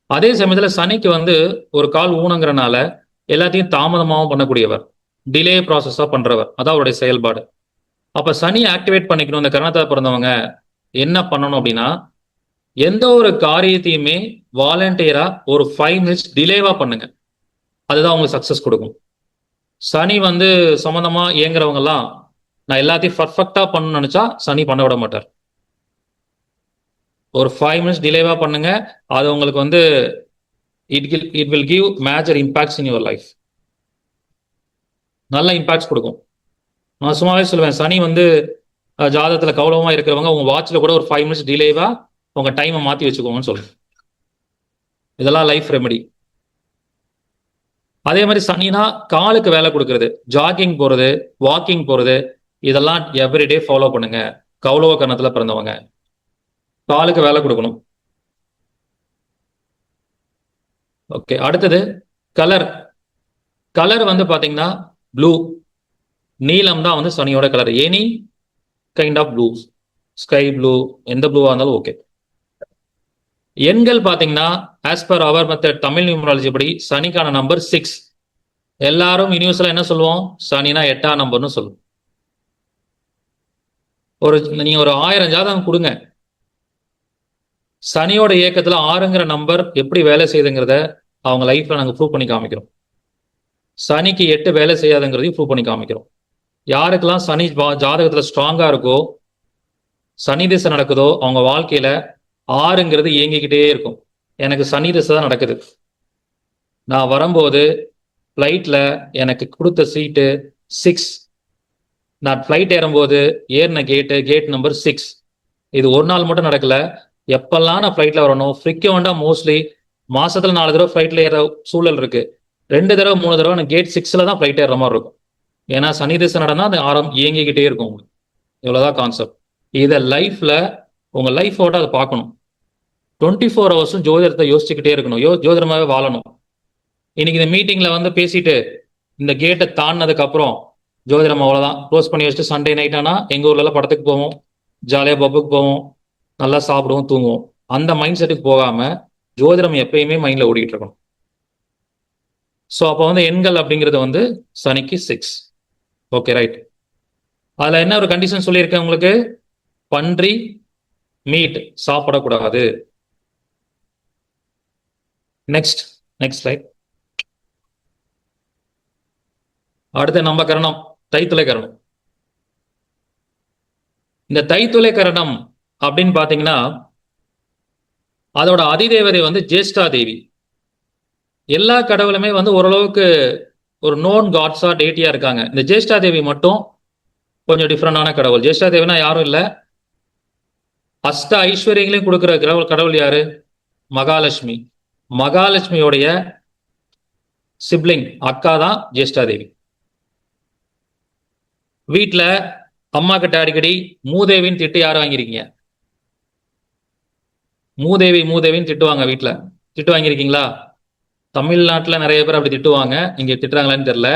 அதே சமயத்துல சனிக்கு வந்து ஒரு கால் ஊனங்கிறனால எல்லாத்தையும் தாமதமாகவும் பண்ணக்கூடியவர், டிலே ப்ராசஸா பண்றவர். அதான் அவருடைய செயல்பாடு. அப்ப சனி ஆக்டிவேட் பண்ணிக்கணும். இந்த கரணத்தை பிறந்தவங்க என்ன பண்ணணும் அப்படின்னா, எந்த ஒரு காரியத்தையுமே வாலண்டியரா ஒரு 5 minutes டிலேவா பண்ணுங்க. அதுதான் உங்களுக்கு சக்சஸ் கொடுக்கும். சனி வந்து சம்பந்தமா இயங்குறவங்க எல்லாம் நான் எல்லாத்தையும் பர்ஃபெக்டா பண்ணணும்னு நினைச்சா சனி பண்ண விட மாட்டார். ஒரு 5 minutes டிலேவா பண்ணுங்க. அது உங்களுக்கு வந்து it will give major impacts in your life. நல்ல இம்பாக்ட்ஸ் கொடுக்கும். நான் சும்மாவே சொல்லுவேன், சனி வந்து ஜாதகத்துல கௌரவமா இருக்கிறவங்க உங்க வாட்ச்ல கூட ஒரு 5 minutes டிலேவா உங்க டைமை மாத்தி வச்சுக்கோங்கன்னு சொல்றேன். இதெல்லாம் லைஃப் ரெமெடி. அதே மாதிரி சனினா காலுக்கு வேலை கொடுக்கறது, ஜாகிங் போறது, வாக்கிங் போறது, இதெல்லாம் எவ்ரிடே ஃபாலோ பண்ணுங்க. கௌரவ கரணத்துல பிறந்தவங்க காலுக்கு வேலை கொடுக்கணும். ஓகே அடுத்தது கலர். கலர் வந்து பாத்தீங்கன்னா ப்ளூ, நீலம் தான் வந்து சனியோட colour. Any kind of blue, sky blue, எந்த ப்ளூவா இருந்தாலும் ஓகே. எண்கள் பாத்தீங்கன்னா ஆஸ் பர் அவர் மெத்தட் தமிழ் நியூமராலஜி படி சனிக்கான நம்பர் 6. எல்லாரும் யூனிவர்சலா என்ன சொல்லுவோம்? சனினா 8ஆம் நம்பர்னு சொல்லுவோம். நீங்க ஒரு 1000 ஜாதகம் கொடுங்க, சனியோட இயக்கத்துல 6ங்கிற நம்பர் எப்படி வேலை செய்யுதுங்கிறத அவங்க லைஃப்ல நாங்க ப்ரூவ் பண்ணி காமிக்கிறோம். சனிக்கு 8 வேலை செய்யாதுங்கிறதையும் ப்ரூவ் பண்ணி காமிக்கிறோம். யாருக்கெல்லாம் சனி ஜாதகத்துல ஸ்ட்ராங்கா இருக்கோ, சனி திசை நடக்குதோ, அவங்க வாழ்க்கையில 6ங்கிறது இயங்கிக்கிட்டே இருக்கும். எனக்கு சனி திசை தான் நடக்குது. நான் வரும்போது ஃப்ளைட்ல எனக்கு கொடுத்த சீட்டு 6. நான் ஃப்ளைட் ஏறும்போது ஏறின கேட் நம்பர் 6. இது ஒரு நாள் மட்டும் நடக்கல. எப்பெல்லாம் நான் ஃப்ளைட்ல வரணும், ஃப்ரீக்வெண்டா மோஸ்ட்லி மாசத்துல 4 தடவை ஃப்ளைட்ல ஏற சூழல் இருக்கு. 2 தடவை 3 தடவை நான் கேட் 6ல தான் ஃப்ளைட் ஏற மாதிரி இருக்கும். ஏன்னா சனி திசை நடந்தா அந்த ஆரம் இயங்கிக்கிட்டே இருக்கும் உங்களுக்கு. இவ்வளவுதான் கான்செப்ட். இதை லைஃப்ல உங்க லைஃபோட அதை பார்க்கணும். 24 ஹவர்ஸும் ஜோதிடத்தை யோசிச்சுக்கிட்டே இருக்கணும். ஜோதிடமாவே வாழணும். இன்னைக்கு இந்த மீட்டிங்ல வந்து பேசிட்டு இந்த கேட்டை தாண்டினதுக்கு அப்புறம் ஜோதிடம் அவ்வளவுதான் க்ளோஸ் பண்ணி வச்சுட்டு சண்டே நைட் ஆனா எங்க ஊர்ல எல்லாம் படத்துக்கு போவோம், ஜாலியா பப்புக்கு போவோம், நல்லா சாப்பிடுவோம், தூங்குவோம். அந்த மைண்ட் செட்டுக்கு போகாம ஜோதிடம் எப்பயுமே மைண்ட்ல ஓடிட்டு இருக்கணும். ஸோ அப்போ வந்து எண்கள் அப்படிங்கிறது வந்து சனிக்கு 6. Okay right. அதுல என்ன ஒரு கண்டிஷன் சொல்லியிருக்கேன் உங்களுக்கு? பன்றி, மீட் சாப்பிடக்கூடாது. Next slide. அடுத்த நம்ம கரணம் தைத்துளை கரணம். இந்த தைத்துளை கரணம் அப்படின்னு பாத்தீங்கன்னா அதோட அதிதேவதை வந்து ஜேஷ்டா தேவி. எல்லா கடவுளுமே வந்து ஓரளவுக்கு ஒரு நோன் காட்ஸா டேட்டியா இருக்காங்க. இந்த ஜேஷ்டா தேவி மட்டும் கொஞ்சம் டிஃப்ரெண்டான கடவுள். ஜேஷ்டா தேவினா யாரும் இல்லை, அஷ்ட ஐஸ்வர்யங்களையும் கொடுக்குற கடவுள் யாரு? மகாலட்சுமி. மகாலட்சுமியோடைய சிப்ளிங் அக்கா தான் ஜேஷ்டா தேவி. வீட்டுல அம்மா கிட்ட அடிக்கடி மூதேவின்னு திட்டு யாரும் வாங்கியிருக்கீங்க? மூதேவின்னு திட்டுவாங்க. வீட்டுல திட்டு வாங்கியிருக்கீங்களா? தமிழ்நாட்டுல நிறைய பேர் அப்படி திட்டுவாங்க. இங்க திட்டுறாங்களான்னு தெரியல.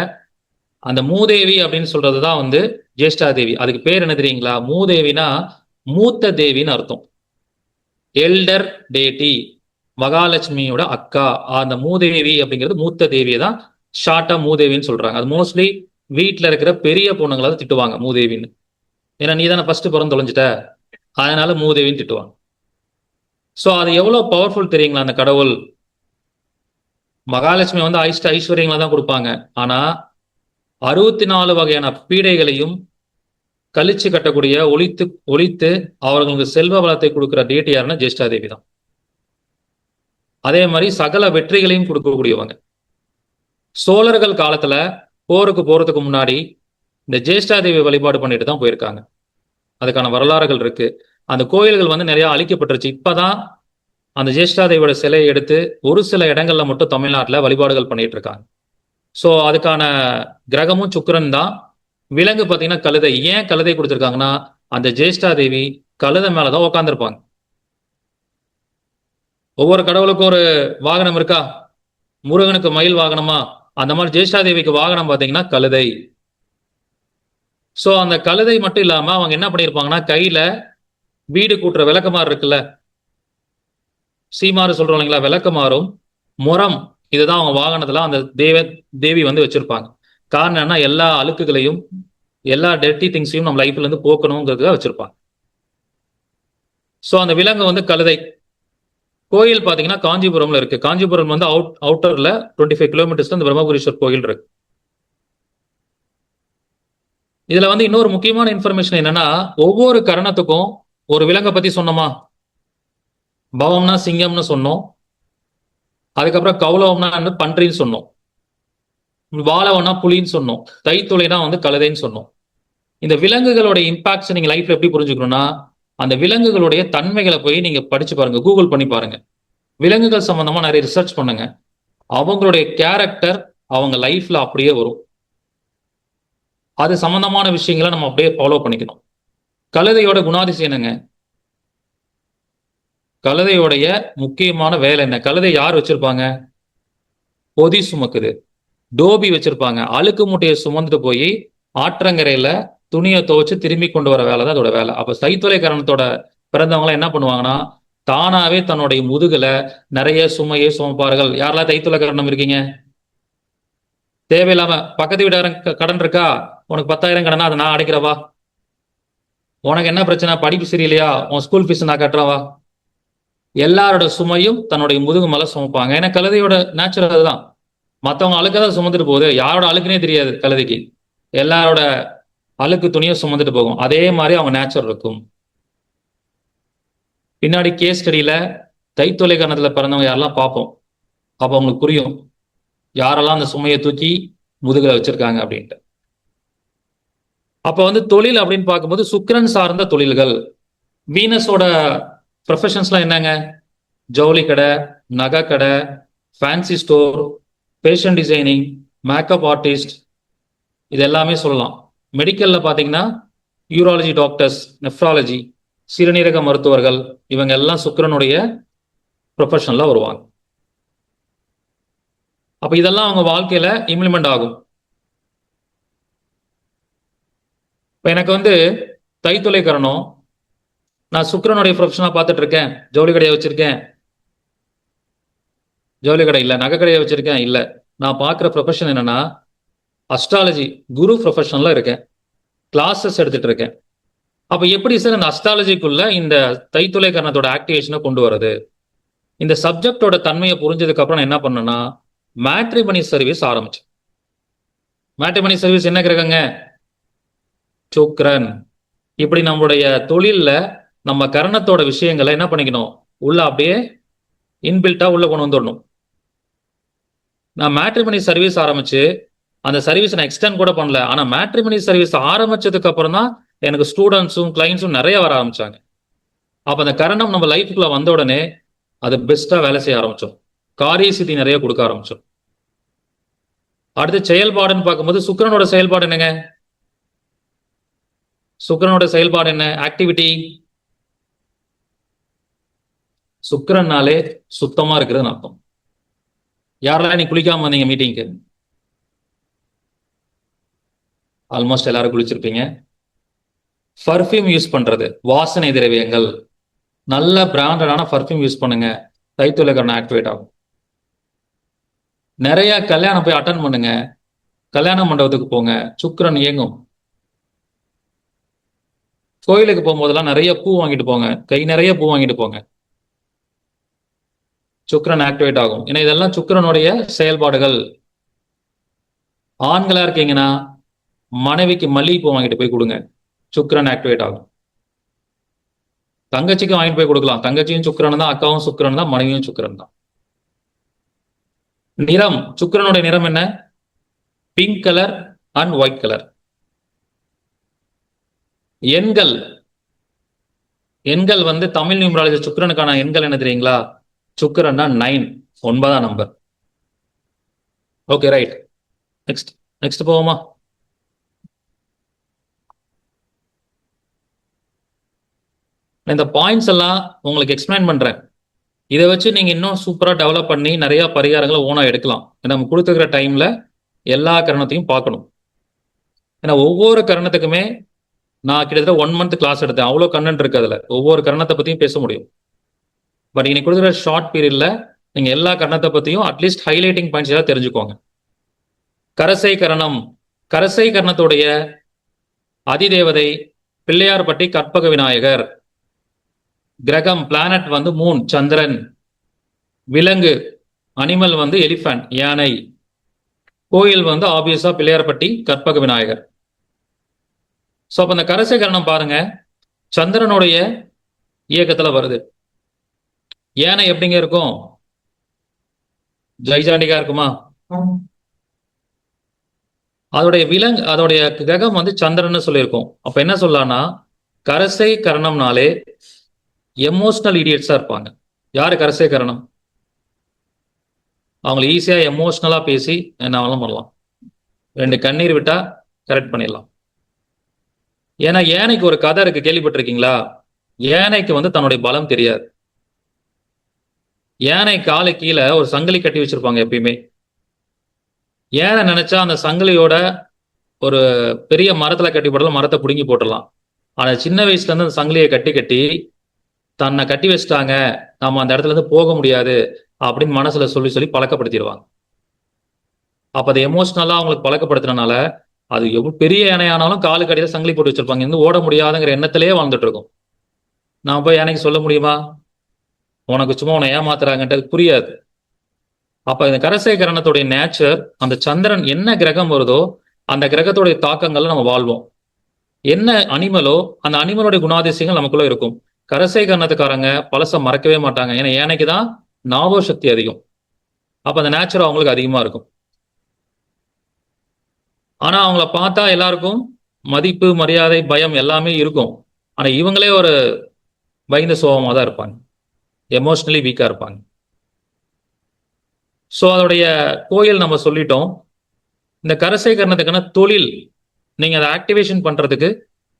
அந்த மூதேவி அப்படின்னு சொல்றதுதான் வந்து ஜேஷ்டா தேவி. அதுக்கு பேர் என்ன தெரியுங்களா? மூதேவினா மூத்த தேவின்னு அர்த்தம். எல்டர் டேட்டி, மகாலட்சுமியோட அக்கா. அந்த மூதேவி அப்படிங்கிறது மூத்த தேவியை தான் ஷார்ட்டா மூதேவின்னு சொல்றாங்க. அது மோஸ்ட்லி வீட்டுல இருக்கிற பெரிய பொண்ணுங்களை தான் திட்டுவாங்க மூதேவின்னு. ஏன்னா நீ தானே ஃபர்ஸ்ட் பிறந்து தொலைஞ்சிட்ட, அதனால மூதேவின்னு திட்டுவாங்க. ஸோ அது எவ்வளவு பவர்ஃபுல் தெரியுங்களா அந்த கடவுள்? மகாலட்சுமி வந்து ஐஸ்வர்யங்களை தான் கொடுப்பாங்க. ஆனா 64 வகையான பீடைகளையும் கழிச்சு கட்டக்கூடிய ஒழித்து அவர்களுக்கு செல்வ வளத்தை கொடுக்கிற டேட்டி யாருன்னா ஜேஷ்டா தேவி தான். அதே மாதிரி சகல வெற்றிகளையும் கொடுக்கக்கூடியவங்க. சோழர்கள் காலத்துல போருக்கு போறதுக்கு முன்னாடி இந்த ஜேஷ்டாதேவி வழிபாடு பண்ணிட்டு தான் போயிருக்காங்க. அதுக்கான வரலாறுகள் இருக்கு. அந்த கோயில்கள் வந்து நிறைய அழிக்கப்பட்டுருச்சு. இப்பதான் அந்த ஜேஷ்டாதேவியோட சிலையை எடுத்து ஒரு சில இடங்கள்ல மட்டும் தமிழ்நாட்டுல வழிபாடுகள் பண்ணிட்டு இருக்காங்க. ஸோ அதுக்கான கிரகமும் சுக்கிரன் தான். விலங்கு பார்த்தீங்கன்னா கழுதை. ஏன் கழுதை கொடுத்துருக்காங்கன்னா, அந்த ஜேஷ்டாதேவி கழுதை மேலதான் உட்காந்துருப்பாங்க. ஒவ்வொரு கடவுளுக்கும் ஒரு வாகனம் இருக்கா? முருகனுக்கு மயில் வாகனமா? அந்த மாதிரி ஜேஷ்டாதேவிக்கு வாகனம் பார்த்தீங்கன்னா கழுதை. ஸோ அந்த கழுதை மட்டும் இல்லாம அவங்க என்ன பண்ணியிருப்பாங்கன்னா, கையில வீடு கூட்டுற விளக்கமாறு இருக்குல்ல, சீமாறு சொல்றோம் இல்லைங்களா, விளக்கமாறும் முறம், இதுதான் அவங்க வாகனத்துல அந்த தேவி வந்து வச்சிருப்பாங்க. காரணம் என்ன, எல்லா அழுக்குகளையும் எல்லா டெர்ட்டி திங்ஸையும் நம்ம லைஃப்ல இருந்து போக்கணுங்கிறதுக்காக வச்சிருப்பாங்க. ஸோ அந்த விலங்கு வந்து கழுதை. கோயில் பாத்தீங்கன்னா காஞ்சிபுரம்ல இருக்கு. காஞ்சிபுரம் வந்து அவுட்டர்ல 25 கிலோமீட்டர்ஸ்ல இந்த பிரம்மபுரீஸ்வர் கோயில் இருக்கு. இதுல வந்து இன்னொரு முக்கியமான இன்ஃபர்மேஷன் என்னன்னா, ஒவ்வொரு கரணத்துக்கும் ஒரு விலங்கை பத்தி சொன்னோமா? பவம்னா சிங்கம்னு சொன்னோம். அதுக்கப்புறம் கௌலவம்னா பன்றின்னு சொன்னோம். வாழவனா புலின்னு சொன்னோம். தைத்துளைனா வந்து கழுதைன்னு சொன்னோம். இந்த விலங்குகளோட இம்பாக்ட்ஸ் நீங்க லைஃப்ல எப்படி புரிஞ்சுக்கணும்னா, அந்த விலங்குகளுடைய தன்மைகளை போய் நீங்க படிச்சு பாருங்க, கூகுள் பண்ணி பாருங்க. விலங்குகள் சம்பந்தமா நிறைய ரிசர்ச் பண்ணுங்க. அவங்களுடைய கேரக்டர் அவங்க லைஃப்ல அப்படியே வரும். அது சம்பந்தமான விஷயங்களை நம்ம அப்படியே ஃபாலோ பண்ணிக்கணும். கழுதையோட குணாதிசயம் என்னங்க? கழுதையோடைய முக்கியமான வேலை என்ன? கழுதை யார் வச்சிருப்பாங்க? பொதி சுமக்குது. டோபி வச்சிருப்பாங்க. அழுக்கு மூட்டையை சுமந்துட்டு போய் ஆற்றங்கரையில துணியை துவைச்சு திரும்பி கொண்டு வர வேலை தான் அதோட வேலை. அப்ப தைத்துளை கரணத்தோட பிறந்தவங்க என்ன பண்ணுவாங்கன்னா, தானாவே தன்னுடைய முதுகுல நிறைய சுமையை சுமப்பார்கள். யாரெல்லாம் தைத்துளை கரணம் இருக்கீங்க? தேவையில்லாம பக்கத்து வீட்டாரன் கடன் இருக்கா, உனக்கு 10,000 கடனா அதை நான் அடைக்கிறவா? உனக்கு என்ன பிரச்சனை, படிப்பு சரியில்லையா, உன் ஸ்கூல் ஃபீஸ் நான் கட்டுறவா? எல்லாரோட சுமையும் தன்னுடைய முதுகு மேல சுமப்பாங்க. ஏன்னா கழுதையோட நேச்சுரல் அதுதான். மற்றவங்க அழுக்கதான் சுமந்துட்டு போகுது. யாரோட அழுக்குனே தெரியாது கழுதைக்கு. எல்லாரோட அழுக்கு துணியை சுமந்துட்டு போகும். அதே மாதிரி அவங்க நேச்சர் இருக்கும். பின்னாடி கேஸ் ஸ்டடியில தைத்தொலை கரணத்துல பிறந்தவங்க யாரெல்லாம் பார்ப்போம். அப்போ அவங்களுக்கு புரியும் யாரெல்லாம் அந்த சுமையை தூக்கி முதுகுல வச்சிருக்காங்க அப்படின்ட்டு. அப்ப வந்து தொழில் அப்படின்னு பார்க்கும்போது சுக்கிரன் சார்ந்த தொழில்கள். வீனஸோட ப்ரொஃபஷன்ஸ்லாம் என்னங்க? ஜவுளி கடை, நகை கடை, fancy store, fashion designing, makeup artist, இது எல்லாமே சொல்லலாம். மெடிக்கல்ல பார்த்தீங்கன்னா யூராலஜி டாக்டர்ஸ், நெஃப்ராலஜி, சிறுநீரக மருத்துவர்கள், இவங்க எல்லாம் சுக்கிரனுடைய ப்ரொஃபஷன்ல வருவாங்க. அப்ப இதெல்லாம் அவங்க வாழ்க்கையில இம்ப்ளிமெண்ட் ஆகும். இப்ப எனக்கு வந்து தைத்துளை கரணம், நான் சுக்கிரனுடைய ப்ரொஃபஷனா பார்த்துட்டு இருக்கேன். ஜவுளி கடையை வச்சிருக்கேன். ஜவுளி கடை இல்லை, நகை கடையை வச்சிருக்கேன் இல்லை. நான் பார்க்குற ப்ரொஃபஷன் என்னன்னா, அஸ்ட்ராலஜி குரு ப்ரொஃபஷன்ல இருக்கேன். கிளாஸஸ் எடுத்துட்டு இருக்கேன். அப்ப எப்படி சார் இந்த அஸ்ட்ராலஜிக்குள்ள இந்த தைத்துளை கரணத்தோட ஆக்டிவேஷனை கொண்டு வருது? இந்த சப்ஜெக்டோட தன்மையை புரிஞ்சதுக்கு அப்புறம் நான் என்ன பண்ணேன்னா, மேட்ரிமனி சர்வீஸ் ஆரம்பிச்சேன். மேட்ரிமனி சர்வீஸ் என்ன கிரகங்க? சுக்கிரன். இப்படி நம்மளுடைய தொழில்ல நம்ம கரணத்தோட விஷயங்களை என்ன பண்ணிக்கணும், உள்ள அப்படியே இன்பில்ட்டா உள்ள கொண்டு வந்துடணும். நான் மேட்ரிமனி சர்வீஸ் ஆரம்பிச்சு அந்த சர்வீஸ் நான் எக்ஸ்டெண்ட் கூட பண்ணல. ஆனா மேட்ரிமனி சர்வீஸ் ஆரம்பிச்சதுக்கு அப்புறம் தான் எனக்கு ஸ்டூடெண்ட்ஸும் கிளைண்ட்ஸும் நிறைய வர ஆரம்பிச்சாங்க. அப்ப அந்த கரணம் நம்ம லைஃப்குள்ள வந்த உடனே அது பெஸ்டா வேலை செய்ய ஆரம்பிச்சோம். காரிய சித்தி நிறைய கொடுக்க ஆரம்பிச்சோம். அடுத்து செயல்பாடுன்னு பார்க்கும்போது சுக்கிரனோட செயல்பாடு என்னங்க? சுக்கிரனோட செயல்பாடு என்ன? ஆக்டிவிட்டி. சுக்கிரன்னாலே சுத்தமா இருக்கிறதுன்னு அர்த்தம். யாரெல்லாம் நீ குளிக்காம வந்தீங்க மீட்டிங்க்கு? ஆல்மோஸ்ட் எல்லாரும் குளிச்சிருப்பீங்க. பர்ஃப்யூம் யூஸ் பண்றது, வாசனை திரவியங்கள், நல்ல பிராண்டடான பர்ஃப்யூம் யூஸ் பண்ணுங்க. தைத்துளை கரணம் ஆக்டிவேட் ஆகும். நிறைய கல்யாணம் போய் அட்டன் பண்ணுங்க. கல்யாண மண்டபத்துக்கு போங்க, சுக்கிரன் இயங்கும். கோயிலுக்கு போகும்போதெல்லாம் நிறைய பூ வாங்கிட்டு போங்க, கை நிறைய பூ வாங்கிட்டு போங்க. சுக்கிரன் ஆக்டிவேட் ஆகும். ஏன்னா இதெல்லாம் சுக்கிரனுடைய செயல்பாடுகள். ஆண்களா இருக்கீங்கன்னா மனைவிக்கு மல்லிகைப்பூ வாங்கிட்டு போய் கொடுங்க, சுக்கிரன் ஆக்டிவேட் ஆகும். தங்கச்சிக்கு வாங்கிட்டு போய் கொடுக்கலாம். தங்கச்சியும் சுக்கிரன் தான், அக்காவும் சுக்கிரன் தான், மனைவியும் சுக்கிரன் தான். நிறம், சுக்கிரனுடைய நிறம் என்ன? Pink colour and white colour. எண்கள், எண்கள் வந்து தமிழ் நியூமராலஜி சுக்கிரனுக்கான எண்கள் என்ன தெரியுங்களா? சுக்கிரன்னா 9, 9ஆம் number. Okay, right. Next next போவோமா? இந்த பாயிண்ட்ஸ் எல்லாம் உங்களுக்கு எக்ஸ்பிளைன் பண்றேன். இதை வச்சு நீங்க இன்னும் சூப்பரா டெவலப் பண்ணி நிறைய பரிகாரங்களை ஓனா எடுக்கலாம். நம்ம கொடுத்துக்கிற டைம்ல எல்லா கரணத்தையும் பார்க்கணும். ஏன்னா ஒவ்வொரு கரணத்துக்குமே நான் கிட்டத்தட்ட 1 month கிளாஸ் எடுத்தேன். அவ்வளோ கண்டென்ட் இருக்கு அதுல. ஒவ்வொரு கரணத்தை பத்தியும் பேச முடியும். பட் இன்னைக்கு கொடுக்குற ஷார்ட் பீரியட்ல நீங்க எல்லா கரணத்தை பத்தியும் அட்லீஸ்ட் ஹைலைட்டிங் பாயிண்ட்ஸ் ஏதாவது தெரிஞ்சுக்கோங்க. கரசை கரணம், கரசை கரணத்துடைய அதிதேவதை பிள்ளையார்பட்டி கற்பக விநாயகர். கிரகம் பிளானட் வந்து மூன் சந்திரன். விலங்கு அனிமல் வந்து எலிஃபண்ட் யானை. கோயில் வந்து ஆப்வியஸா பிள்ளையார்பட்டி கற்பக விநாயகர். ஸோ அப்போ இந்த கரசை கரணம் பாருங்க, சந்திரனுடைய இயக்கத்துல வருது. யானை எப்படிங்க இருக்கும்? ஜைஜாண்டிகா இருக்குமா? அதோடைய விலங்கு, அதோடைய கிரகம் வந்து சந்திரன் சொல்லியிருக்கோம். அப்ப என்ன சொல்லலாம்னா கரசை கரணம்னாலே எமோஷனல் இடியட்ஸா இருப்பாங்க. யாரு கரசை கரணம்? அவங்களை ஈஸியா எமோஷனலா பேசி என்ன வேணாலும் பண்ணலாம். 2 கண்ணீர் விட்டா கரெக்ட் பண்ணிடலாம். ஏன்னா யானைக்கு ஒரு கதை இருக்கு, கேள்விப்பட்டிருக்கீங்களா? யானைக்கு வந்து தன்னுடைய பலம் தெரியாது. யானை காலை கீழே ஒரு சங்கிலி கட்டி வச்சிருப்பாங்க எப்பயுமே. யானை நினைச்சா அந்த சங்கிலியோட ஒரு பெரிய மரத்துல கட்டி போடலாம், மரத்தை பிடுங்கி போட்டுடலாம். ஆனா சின்ன வயசுல இருந்து அந்த சங்கிலியை கட்டி கட்டி தன்னை கட்டி வச்சுட்டாங்க, நம்ம அந்த இடத்துல இருந்து போக முடியாது அப்படின்னு மனசுல சொல்லி சொல்லி பழக்கப்படுத்திடுவாங்க. அப்ப அதை எமோஷனலா அவங்களுக்கு பழக்கப்படுத்தினால அது எவ்வளவு பெரிய யானையானாலும் காலுக்கு அடியில சங்கிலி போட்டு வச்சிருப்பாங்க. இருந்து ஓட முடியாதுங்கிற எண்ணத்திலேயே வாழ்ந்துட்டு இருக்கும். நான் போய் யானைக்கு சொல்ல முடியுமா உனக்கு சும்மா உன்னை ஏமாத்துறாங்கன்றது புரியாது. அப்ப இந்த கரசை கரணத்துடைய நேச்சர், அந்த சந்திரன் என்ன கிரகம் வருதோ அந்த கிரகத்துடைய தாக்கங்கள்ல நம்ம வாழ்வோம். என்ன அனிமலோ அந்த அனிமலோடைய குணாதிசயங்கள் நமக்குள்ள இருக்கும். கரசை கரணத்துக்காரங்க பழச மறக்கவே மாட்டாங்க. ஏன்னா யானைக்கு தான் ஞாபக சக்தி அதிகம். அப்ப அந்த நேச்சர் அவங்களுக்கு அதிகமா இருக்கும். ஆனா அவங்கள பார்த்தா எல்லாருக்கும் மதிப்பு, மரியாதை, பயம் எல்லாமே இருக்கும். ஆனா இவங்களே ஒரு பயந்த சுபாவமா தான் இருப்பாங்க, எமோஷனலி வீக்கா இருப்பாங்க. ஸோ அதோடைய கோயில் நம்ம சொல்லிட்டோம். இந்த கரசை கரணத்துக்கான தொழில் நீங்க அதை ஆக்டிவேஷன் பண்றதுக்கு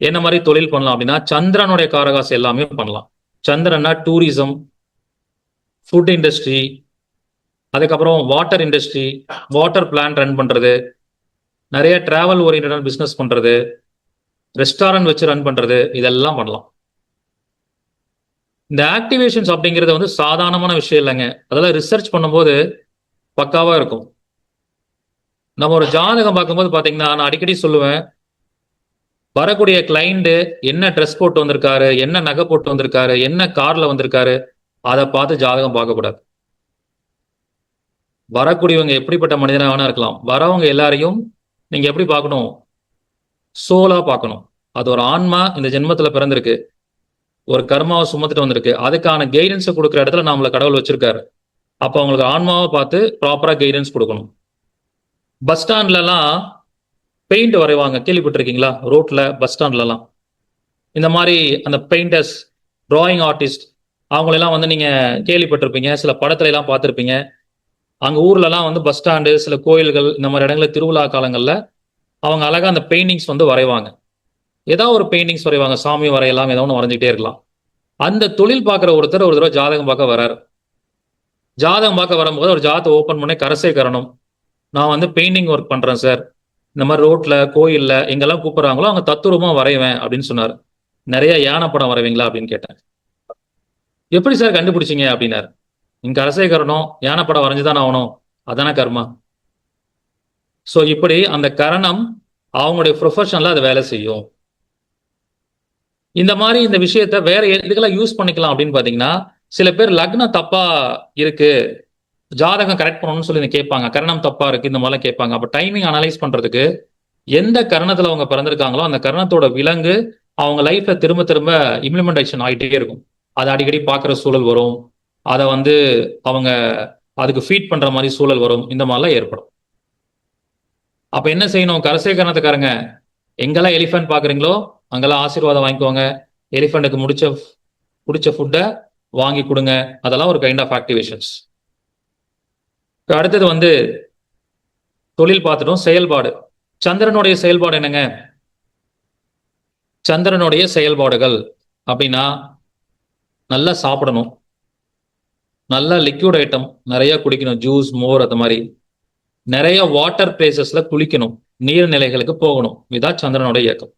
என்ன மாதிரி தொழில் பண்ணலாம் அப்படின்னா சந்திரனுடைய காரகாசு எல்லாமே பண்ணலாம். சந்திரன்னா டூரிசம், ஃபுட் இண்டஸ்ட்ரி, அதுக்கப்புறம் water industry, water plant run பண்றது, நிறைய டிராவல் ஓரியன்டட் பிஸ்னஸ் பண்றது, ரெஸ்டாரண்ட் வச்சு ரன் பண்றது, இதெல்லாம் பண்ணலாம். இந்த ஆக்டிவேஷன்ஸ் அப்படிங்கிறது வந்து சாதாரணமான விஷயம் இல்லைங்க. அதெல்லாம் ரிசர்ச் பண்ணும்போது பக்காவா இருக்கும். நம்ம ஒரு ஜாதகம் பார்க்கும்போது பாத்தீங்கன்னா நான் அடிக்கடி சொல்லுவேன், வரக்கூடிய கிளைண்ட் என்ன ட்ரெஸ் போட்டு வந்திருக்காரு, என்ன நகை போட்டு வந்திருக்காரு, என்ன கார்ல வந்திருக்காரு, அதை பார்த்து ஜாதகம் பார்க்கக்கூடாது. வரக்கூடியவங்க எப்படிப்பட்ட மனிதனா வேணா இருக்கலாம். வரவங்க எல்லாரையும் நீங்க எப்படி பார்க்கணும்? சோலா பார்க்கணும். அது ஒரு ஆன்மா இந்த ஜென்மத்துல பிறந்திருக்கு, ஒரு கர்மாவை சுமத்துட்டு வந்திருக்கு, அதுக்கான கைடன்ஸை கொடுக்குற இடத்துல நம்மள கடவுள் வச்சிருக்காரு. அப்ப அவங்களுக்கு ஆன்மாவை பார்த்து ப்ராப்பரா கைடன்ஸ் கொடுக்கணும். பஸ் ஸ்டாண்ட்லலாம் பெயிண்ட் வரைவாங்க, கேள்விப்பட்டிருக்கீங்களா? ரோட்ல பஸ் ஸ்டாண்ட்லலாம் இந்த மாதிரி அந்த பெயிண்டர்ஸ், டிராயிங் ஆர்டிஸ்ட், அவங்களெல்லாம் வந்து நீங்க கேள்விப்பட்டிருப்பீங்க, சில படத்துல எல்லாம் பார்த்துருப்பீங்க. அங்க ஊர்லலாம் வந்து பஸ் ஸ்டாண்டு, சில கோயில்கள், இந்த மாதிரி இடங்களில் திருவிழா காலங்கள்ல அவங்க அழகா அந்த பெயிண்டிங்ஸ் வந்து வரைவாங்க. ஏதாவது ஒரு பெயிண்டிங்ஸ் வரைவாங்க, சாமி வரையலாம், ஏதோ ஒன்று வரைஞ்சிட்டே இருக்கலாம். அந்த தொழில் பார்க்குற ஒருத்தர் ஒரு தடவை ஜாதகம் பார்க்க வர்றாரு. ஜாதகம் பார்க்க வரும்போது ஒரு ஜாதகத்தை ஓப்பன் பண்ணி கரசை கரணம், நான் வந்து பெயிண்டிங் ஒர்க் பண்றேன் சார், இந்த மாதிரி ரோட்ல, கோயில்ல எங்கெல்லாம் கூப்பிடுறாங்களோ அங்க தத்துரூபமா வரைவேன் அப்படின்னு சொன்னார். நிறைய யானை படம் வரைவீங்களா அப்படின்னு கேட்டேன். எப்படி சார் கண்டுபிடிச்சிங்க அப்படின்னாரு. இங்க கரசை கரணம், யானை படம் வரைஞ்சுதான் ஆகணும், அதான கர்மா. ஸோ இப்படி அந்த கரணம் அவங்களுடைய ப்ரொஃபஷன்ல அது வேலை செய்யும். இந்த மாதிரி இந்த விஷயத்த வேற எதுக்கெல்லாம் யூஸ் பண்ணிக்கலாம் அப்படின்னு பாத்தீங்கன்னா, சில பேர் லக்னம் தப்பா இருக்கு, ஜாதகம் கரெக்ட் பண்ணணும்னு சொல்லி கேட்பாங்க, கரணம் தப்பா இருக்கு, இந்த மாதிரிலாம் கேட்பாங்க. அப்ப டைமிங் அனலைஸ் பண்றதுக்கு எந்த கரணத்துல அவங்க பிறந்திருக்காங்களோ அந்த கரணத்தோட விலங்கு அவங்க லைஃப்ல திரும்ப திரும்ப இம்ப்ளிமெண்டேஷன் ஆகிட்டே இருக்கும். அதை அடிக்கடி பார்க்குற சூழல் வரும். அதை வந்து அவங்க அதுக்கு ஃபீட் பண்ற மாதிரி சூழல் வரும், இந்த மாதிரிலாம் ஏற்படும். அப்ப என்ன செய்யணும், கரசை கரணத்துக்காரங்க எங்கெல்லாம் எலிஃபென்ட் பாக்குறீங்களோ அங்கெல்லாம் ஆசீர்வாதம் வாங்கிக்கோங்க. எலிஃபென்ட்டுக்கு பிடிச்ச ஃபுட்டை வாங்கி கொடுங்க. அதெல்லாம் ஒரு கைண்ட் ஆஃப் ஆக்டிவேஷன்ஸ். அடுத்தது வந்து தொழில் பார்த்துட்டோம். செயல்பாடு, சந்திரனுடைய செயல்பாடு என்னங்க? சந்திரனுடைய செயல்பாடுகள் அப்படின்னா நல்லா சாப்பிடணும், நல்லா லிக்விட் ஐட்டம் நிறைய குடிக்கணும், ஜூஸ், மோர், அந்த மாதிரி நிறைய வாட்டர் பிளேசஸ்ல குளிக்கணும், நீர்நிலைகளுக்கு போகணும். இதான் சந்திரனுடைய இயக்கம்.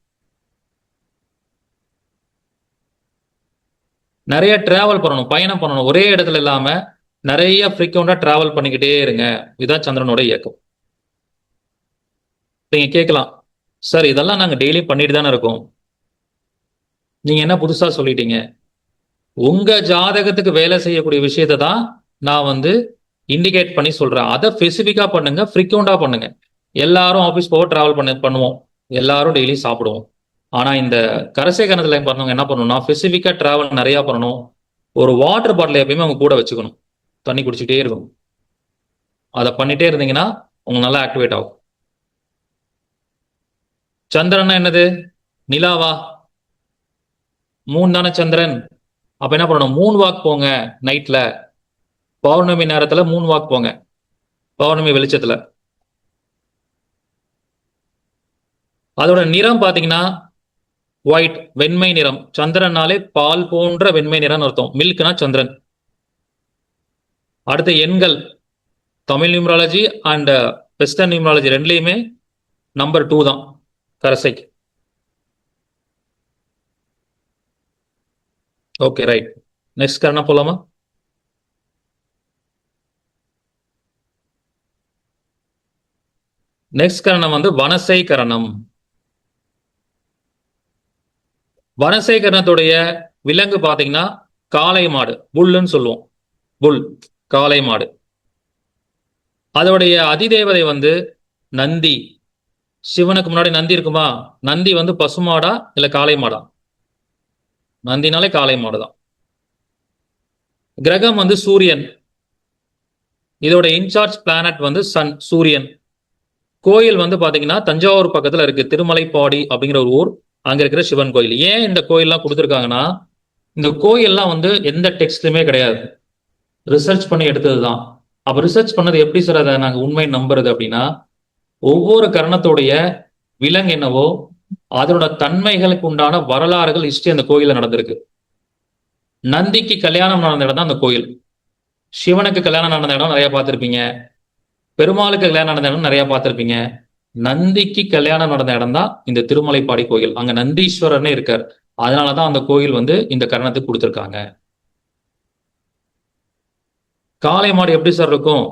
நிறைய டிராவல் பண்ணணும், பயணம் பண்ணணும், ஒரே இடத்துல இல்லாம நிறைய ஃப்ரீக்வெண்டா டிராவல் பண்ணிக்கிட்டே இருங்க. இதான் சந்திரனுடைய இயக்கம். நீங்க கேட்கலாம், சார் இதெல்லாம் நாங்க டெய்லி பண்ணிட்டு தானே இருக்கோம், நீங்க என்ன புதுசா சொல்லிட்டீங்க? உங்க ஜாதகத்துக்கு வேலை செய்யக்கூடிய விஷயத்தை தான் நான் வந்து இண்டிகேட் பண்ணி சொல்றேன். அதை ஸ்பெசிஃபிக்கா பண்ணுங்க, ஃப்ரீக்வெண்டா பண்ணுங்க. எல்லாரும் ஆஃபீஸ் போக டிராவல் பண்ணுவோம், எல்லாரும் டெய்லி சாப்பிடுவோம். ஆனா இந்த கரசை கணத்துல பண்ணவங்க என்ன பண்ணணும்னா ஸ்பெசிஃபிக்கா டிராவல் நிறைய பண்ணணும். ஒரு வாட்டர் பாட்டில் எப்பயுமே அவங்க கூட வச்சுக்கணும், தண்ணி குடிச்சிட்டே இருக்கணும். அதை பண்ணிட்டே இருந்தீங்கன்னா உங்களுக்கு நல்லா ஆக்டிவேட் ஆகும். சந்திரன் என்னது? நிலாவா? மூன் தானே சந்திரன். அப்ப என்ன பண்ணணும், மூன் வாக் போங்க. நைட்ல பௌர்ணமி நேரத்துல மூன் வாக் போங்க, பௌர்ணமி வெளிச்சத்துல. அதோட நிறம் பாத்தீங்கன்னா ஒயிட், வெண்மை நிறம். சந்திரனாலே பால் போன்ற வெண்மை நிறம் அர்த்தம். மில்க்னா சந்திரன். அடுத்த எண்கள், Tamil numerology and western numerology ரெண்டுலையுமே நம்பர் 2 தான் கரசைக்கு. Okay, right. நெக்ஸ்ட் கரணம் போலாமா? நெக்ஸ்ட் கரணம் வந்து வனசை கரணம். வனசை கரணத்துடைய விலங்கு பாத்தீங்கன்னா காளை மாடு, புல்லுன்னு சொல்லுவோம். புல், காளை மாடு. அதோடைய அதிதேவதை வந்து நந்தி. சிவனுக்கு முன்னாடி நந்தி இருக்குமா? நந்தி வந்து பசுமாடா இல்ல காளை மாடா? நந்தினாலே காளை மாடுதான். கிரகம் வந்து சூரியன். இதோட இன்சார்ஜ் பிளானட் வந்து சன், சூரியன். கோயில் வந்து பாத்தீங்கன்னா தஞ்சாவூர் பக்கத்துல இருக்கு, திருமலைப்பாடி அப்படிங்கிற ஒரு ஊர். அங்க இருக்கிற சிவன் கோயில். ஏன் இந்த கோயில்லாம் கொடுத்துருக்காங்கன்னா, இந்த கோயில்லாம் வந்து எந்த டெக்ஸ்ட்லயுமே கிடையாது, ரிசர்ச் பண்ணி எடுத்ததுதான். அப்ப ரிசர்ச் பண்ணது எப்படி சார் அதை நாங்க உண்மை நம்புறது அப்படின்னா, ஒவ்வொரு கரணத்துடைய விலங்கு என்னவோ அதனோட தன்மைகளுக்கு உண்டான வரலாறுகள், ஹிஸ்டரி அந்த கோயில நடந்திருக்கு. நந்திக்கு கல்யாணம் நடந்த இடம் தான் அந்த கோயில். சிவனுக்கு கல்யாணம் நடந்த இடம் நிறைய பார்த்திருப்பீங்க, பெருமாளுக்கு கல்யாணம் நடந்த இடம் நிறைய பார்த்திருப்பீங்க. நந்திக்கு கல்யாணம் நடந்த இடம் தான் இந்த திருமலைப்பாடி கோயில். அங்க நந்தீஸ்வரர்னே இருக்கார். அதனாலதான் அந்த கோயில் வந்து இந்த கரணத்துக்கு கொடுத்துருக்காங்க. காளை மாடு எப்படி சார் இருக்கும்?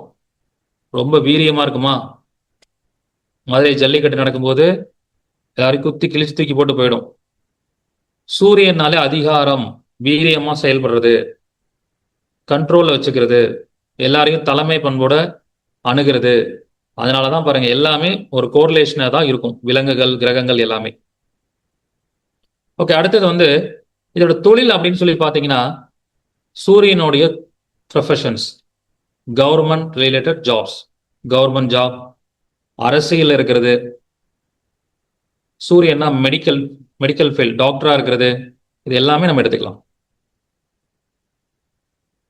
ரொம்ப வீரியமா இருக்குமா? மதுரை ஜல்லிக்கட்டு நடக்கும்போது எல்லாரையும் குத்தி கிழிச்சு தூக்கி போட்டு போயிடும். சூரியனாலே அதிகாரம், வீரியமா செயல்படுறது, கண்ட்ரோல்ல வச்சுக்கிறது, எல்லாரையும் தலைமை பண்போட அணுகிறது. அதனாலதான் பாருங்க எல்லாமே ஒரு கோரிலேஷனா தான் இருக்கும், விலங்குகள், கிரகங்கள் எல்லாமே. ஓகே, அடுத்தது வந்து இதோட தொழில் அப்படின்னு சொல்லி பாத்தீங்கன்னா, சூரியனுடைய professions, government related jobs, government job, அரசியல் இருக்கிறது. சூரியன்னா மெடிக்கல் ஃபீல்ட், டாக்டரா இருக்கிறது. இது எல்லாமே நம்ம எடுத்துக்கலாம்.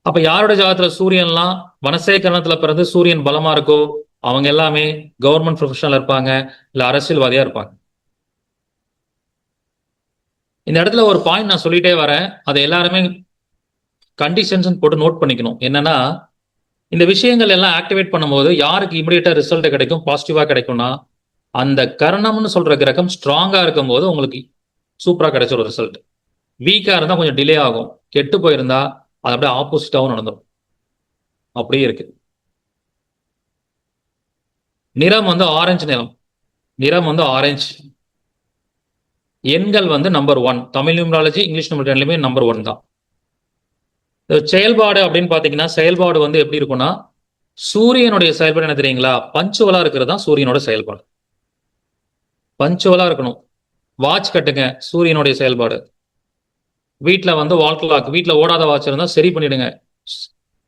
அப்ப யாரோட ஜாதகத்துல சூரியன்லாம் வனசை கரணத்துல பிறந்து சூரியன் பலமா இருக்கோ அவங்க எல்லாமே கவர்மெண்ட் ப்ரொஃபஷனல் இருப்பாங்க, இல்ல அரசியல்வாதியா இருப்பாங்க. இந்த இடத்துல ஒரு பாயிண்ட் நான் சொல்லிட்டே வரேன், அதை எல்லாருமே கண்டிஷன்ஸ் போட்டு நோட் பண்ணிக்கணும். என்னன்னா, இந்த விஷயங்கள் எல்லாம் ஆக்டிவேட் பண்ணும்போது யாருக்கு இமிடியேட்டா ரிசல்ட் கிடைக்கும், பாசிட்டிவா கிடைக்கும்னா, அந்த கரணம்னு சொல்ற கிரகம் ஸ்ட்ராங்கா இருக்கும் போது உங்களுக்கு சூப்பரா கிடைச்ச ஒரு ரிசல்ட். வீக்கா இருந்தா கொஞ்சம் டிலே ஆகும், கெட்டு போயிருந்தா அது அப்படியே ஆப்போசிட்டாவும் நடந்துடும். அப்படியே இருக்கு. நிறம் வந்து ஆரஞ்சு நிறம், நிறம் வந்து ஆரஞ்சு. எண்கள் வந்து number 1. Tamil numerology, English numerology ரெண்டுமே நம்பர் 1 தான். செயல்பாடு அப்படின்னு பாத்தீங்கன்னா, செயல்பாடு வந்து எப்படி இருக்கும்னா, சூரியனுடைய செயல்பாடு என்ன தெரியுங்களா? பஞ்சுவலா இருக்கிறது தான் சூரியனோட செயல்பாடு. பஞ்சுவலா இருக்கணும். வாட்ச் கட்டுங்க, சூரியனுடைய செயல்பாடு. வீட்டுல வந்து வால் கிளாக், வீட்டுல ஓடாத வாட்ச் இருந்தா சரி பண்ணிடுங்க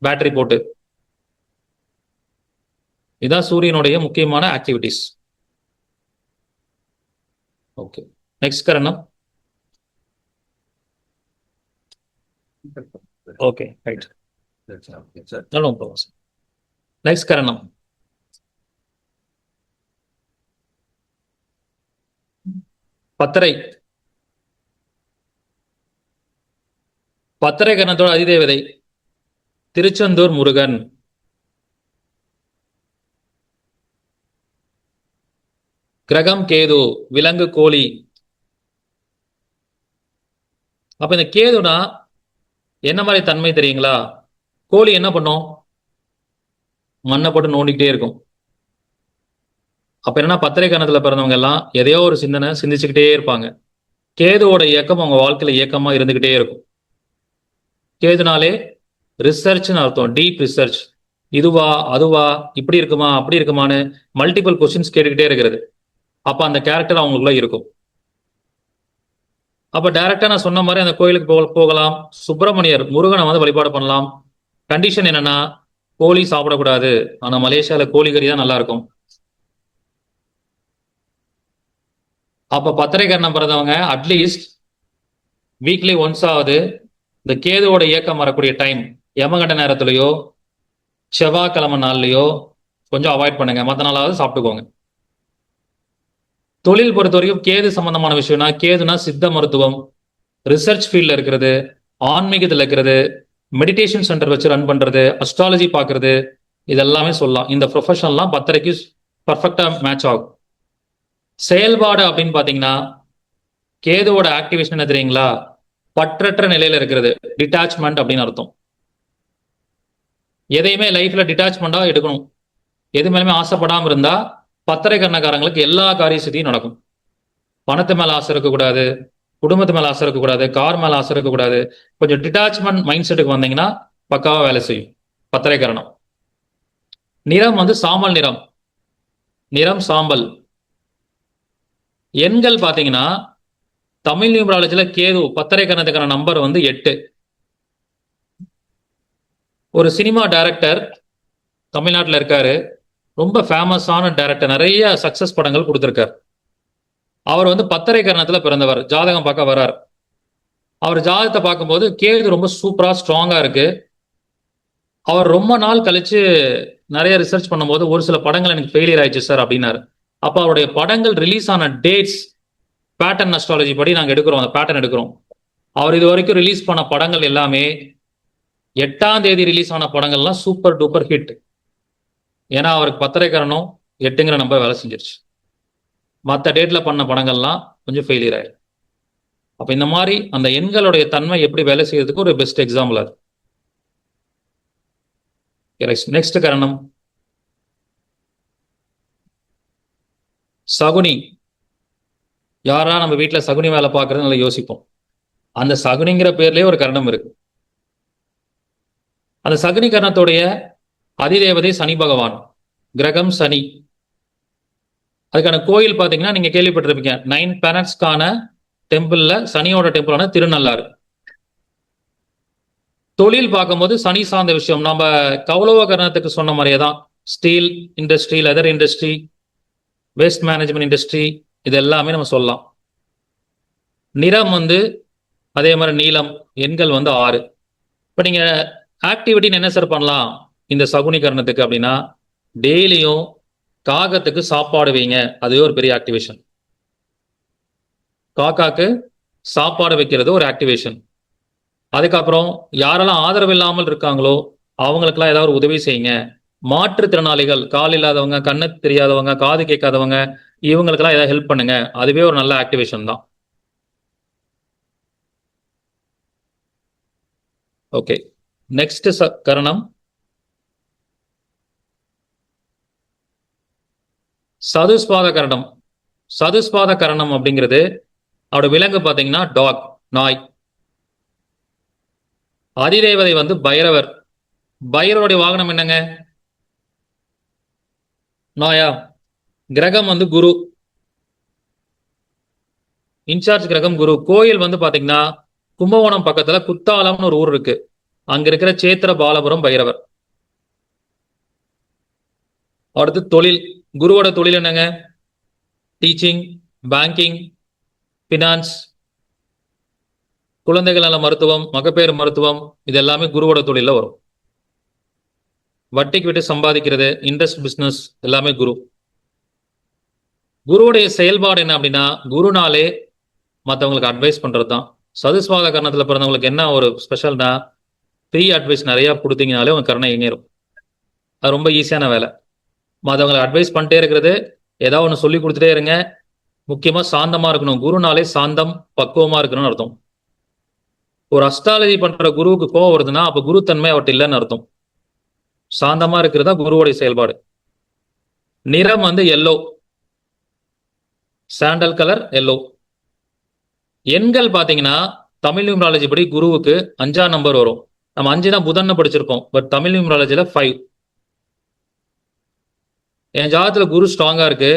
பேட்டரி போட்டு. இதான் சூரியனுடைய முக்கியமான ஆக்டிவிட்டிஸ். ஓகே, நெக்ஸ்ட் கரணம். Okay, right. நெக்ஸ்ட் கரணம். பத்தரை. பத்தரை கரணத்தோட அதிதேவதை திருச்செந்தூர் முருகன். கிரகம் கேது, விலங்கு கோழி. அப்ப இந்த கேதுனா என்ன மாதிரி தன்மை தெரியுங்களா? கோழி என்ன பண்ணும்? மண்ணை போட்டு நோண்டிக்கிட்டே இருக்கும். அப்ப என்னன்னா பத்திரை கரணத்துல பிறந்தவங்க எல்லாம் எதையோ ஒரு சிந்தனை சிந்திச்சுக்கிட்டே இருப்பாங்க. கேதுவோட இயக்கம் அவங்க வாழ்க்கையில இயக்கமா இருந்துகிட்டே இருக்கும். கேதுனாலே ரிசர்ச்னு அர்த்தம், டீப் ரிசர்ச். இதுவா அதுவா, இப்படி இருக்குமா அப்படி இருக்குமான்னு மல்டிபிள் கொஸ்டின்ஸ் கேட்டுக்கிட்டே இருக்கிறது. அப்ப அந்த கேரக்டர் அவங்களுக்குள்ள இருக்கும். அப்ப டைரக்டா நான் சொன்ன மாதிரி அந்த கோயிலுக்கு போகலாம். சுப்பிரமணியர் முருகனை வந்து வழிபாடு பண்ணலாம். கண்டிஷன் என்னன்னா கோழி சாப்பிடக்கூடாது. ஆனா மலேசியால கோழிக்கறி தான் நல்லா இருக்கும். அப்ப பத்திரை கரணம் பிறந்தவங்க அட்லீஸ்ட் வீக்லி ஒன்ஸ் ஆகுது இந்த கேதுவோட இயக்கம் வரக்கூடிய டைம் யமகண்ட நேரத்திலேயோ செவ்வாய்க்கிழமை நாள்லயோ கொஞ்சம் அவாய்ட் பண்ணுங்க. மற்ற நாளாவது சாப்பிட்டுக்கோங்க. தொழில் பொறுத்த வரைக்கும் கேது சம்பந்தமான விஷயம்னா, கேதுனா சித்த மருத்துவம், ரிசர்ச் ஃபீல்ட்ல இருக்கிறது, ஆன்மீகத்தில் இருக்கிறது, மெடிடேஷன் சென்டர் வச்சு ரன் பண்றது, அஸ்ட்ராலஜி பார்க்கறது, இதெல்லாமே சொல்லலாம். இந்த ப்ரொஃபஷன்லாம் பத்தரைக்கு பர்ஃபெக்டா மேட்ச் ஆகும். செயல்பாடு அப்படின்னு பாத்தீங்கன்னா கேதுவோட ஆக்டிவேஷன் என்ன தெரியுங்களா? பற்றற்ற நிலையில இருக்கிறது, டிட்டாச்மெண்ட் அப்படின்னு அர்த்தம். எதையுமே லைஃப்ல டிட்டாச்மெண்டா எடுக்கணும். எது மேலுமே ஆசைப்படாம இருந்தா பத்திரை கண்ணக்காரங்களுக்கு எல்லா காரிய சித்தியும் நடக்கும். பணத்து மேல ஆசை இருக்கக்கூடாது, குடும்பத்து மேல ஆசை இருக்கக்கூடாது, கார் மேல ஆசை இருக்கக்கூடாது. கொஞ்சம் டிட்டாச்மெண்ட் மைண்ட் செட்டுக்கு வந்தீங்கன்னா பக்காவா வேலை செய்யும் பத்திரை கரணம். நிறம் வந்து சாம்பல் நிறம், நிறம் சாம்பல். எண்கள் பாத்தீங்கன்னா தமிழ் நியூமராலஜில கேது பத்திரை கரணத்துக்கான நம்பர் வந்து 8. ஒரு சினிமா டைரக்டர் தமிழ்நாட்டில் இருக்காரு, ரொம்ப ஃபேமஸான டைரக்டர், நிறைய சக்சஸ் படங்கள் கொடுத்திருக்காரு. அவர் வந்து பத்தரை கரணத்துல பிறந்தவர். ஜாதகம் பார்க்க வர்றார். அவர் ஜாதகத்தை பார்க்கும்போது கேது ரொம்ப சூப்பரா ஸ்ட்ராங்கா இருக்கு. அவர் ரொம்ப நாள் கழிச்சு நிறைய ரிசர்ச் பண்ணும்போது ஒரு சில படங்கள் எனக்கு ஃபெயிலியர் ஆயிடுச்சு சார் அப்படின்னாரு. அப்ப அவருடைய படங்கள் ரிலீஸ் ஆன டேட்ஸ் பேட்டர்ன் அஸ்ட்ராலஜி படி நாங்கள் எடுக்கிறோம், அந்த பேட்டர்ன் எடுக்கிறோம். அவர் இது வரைக்கும் ரிலீஸ் பண்ண படங்கள் எல்லாமே 8ஆம் தேதி ரிலீஸ் ஆன படங்கள்லாம் சூப்பர் டூப்பர் ஹிட். ஏன்னா அவருக்கு பத்தரை கரணம் 8ங்கிற நம்பர் வேலை செஞ்சிருச்சு. மற்ற டேட்ல பண்ண படங்கள்லாம் கொஞ்சம் ஃபெயிலியர் ஆயிடும். அப்ப இந்த மாதிரி அந்த எண்களுடைய தன்மை எப்படி வேலை செய்யறதுக்கு ஒரு பெஸ்ட் எக்ஸாம்பிள் அது. நெக்ஸ்ட் கரணம் சகுனி. யாரா நம்ம வீட்டுல சகுனி வேலை பார்க்கறது நல்லா யோசிப்போம். அந்த சகுனிங்கிற பேர்லயே ஒரு கரணம் இருக்கு. அந்த சகுனி கரணத்துடைய அதிதேவதை சனி பகவான், கிரகம் சனி. அதுக்கான கோயில் பாத்தீங்கன்னா நீங்க கேள்விப்பட்டிருப்பீங்க, 9 பிளானட்ஸ்க்கான டெம்பிள்ல சனியோட டெம்பிளான திருநள்ளாறு. தொழில் பார்க்கும்போது சனி சார்ந்த விஷயம் நம்ம கௌலவ கரணத்துக்கு சொன்ன மாதிரியே தான். Steel industry, leather industry, waste management industry, இது எல்லாமே நம்ம சொல்லலாம். நிறம் வந்து அதே மாதிரி நீலம். எண்கள் வந்து 6. இப்ப நீங்க ஆக்டிவிட்டின்னு என்ன சார் பண்ணலாம் இந்த சகுனி கரணத்துக்கு அப்படின்னா, டெய்லியும் காகத்துக்கு சாப்பாடு வைங்க. அதுவே ஒரு பெரிய ஆக்டிவேஷன். காக்காக்கு சாப்பாடு வைக்கிறது ஒரு ஆக்டிவேஷன். அதுக்கப்புறம் யாரெல்லாம் ஆதரவு இல்லாமல் இருக்காங்களோ அவங்களுக்கெல்லாம் ஏதாவது ஒரு உதவி செய்யுங்க. மாற்றுத்திறனாளிகள், கால் இல்லாதவங்க, கண்ணு தெரியாதவங்க, காது கேட்காதவங்க, இவங்களுக்கெல்லாம் ஏதாவது ஹெல்ப் பண்ணுங்க. அதுவே ஒரு நல்ல ஆக்டிவேஷன் தான். ஓகே, நெக்ஸ்ட் கரணம் சதுஸ்பாத கரணம். சதுஸ்பாத கரணம் அப்படிங்கிறது அவரோட விலங்கு பாத்தீங்கன்னா டாக், நாய். அதிதேவதை வந்து பைரவர். பைரவருடைய வாகனம் என்னங்க? நாயா. கிரகம் வந்து குரு, இன்சார்ஜ் கிரகம் குரு. கோயில் வந்து பாத்தீங்கன்னா கும்பகோணம் பக்கத்துல குத்தாலம்னு ஒரு ஊர் இருக்கு. அங்க இருக்கிற சேத்திர பாலபுரம் பைரவர். அடுத்து தொழில். குருவோட தொழில் என்னங்க? டீச்சிங், பேங்கிங், பினான்ஸ், குழந்தைகள் நல மருத்துவம், மகப்பேறு மருத்துவம், இது எல்லாமே குருவோட தொழில வரும். வட்டிக்கு விட்டு சம்பாதிக்கிறது, இன்ட்ரெஸ்ட் பிசினஸ் எல்லாமே குரு. குருவுடைய செயல்பாடு என்ன அப்படின்னா, குருனாலே மற்றவங்களுக்கு அட்வைஸ் பண்றது தான். சதுஸ்வாத கரணத்துல பிறந்தவங்களுக்கு என்ன ஒரு ஸ்பெஷல்னா, ஃப்ரீ அட்வைஸ் நிறைய கொடுத்தீங்கனாலே உங்க கரணம் இயங்கிரும். அது ரொம்ப ஈஸியான வேலை. மற்றவங்களை அட்வைஸ் பண்ணிட்டே இருக்கிறது, ஏதாவது ஒன்று சொல்லி கொடுத்துட்டே இருங்க. முக்கியமா சாந்தமா இருக்கணும். குருனாலே சாந்தம், பக்குவமா இருக்கணும்னு அர்த்தம். ஒரு அஸ்ட்ராலஜி பண்ற குருவுக்கு கோவம் வருதுன்னா அப்ப குருத்தன்மை அவர்கிட்ட இல்லைன்னு அர்த்தம். சாந்தமா இருக்கிறதா குருவோடைய செயல்பாடு. நிறம் வந்து எல்லோ, சாண்டல் கலர் எல்லோ. எண்கள் பாத்தீங்கன்னா தமிழ் நியூமராலஜி படி குருவுக்கு 5ஆம் நம்பர் வரும். நம்ம 5 தான் புதன் படிச்சிருக்கோம், பட் தமிழ் நியூமராலஜில 5. என் ஜாதகத்துல குரு ஸ்ட்ராங்கா இருக்கு.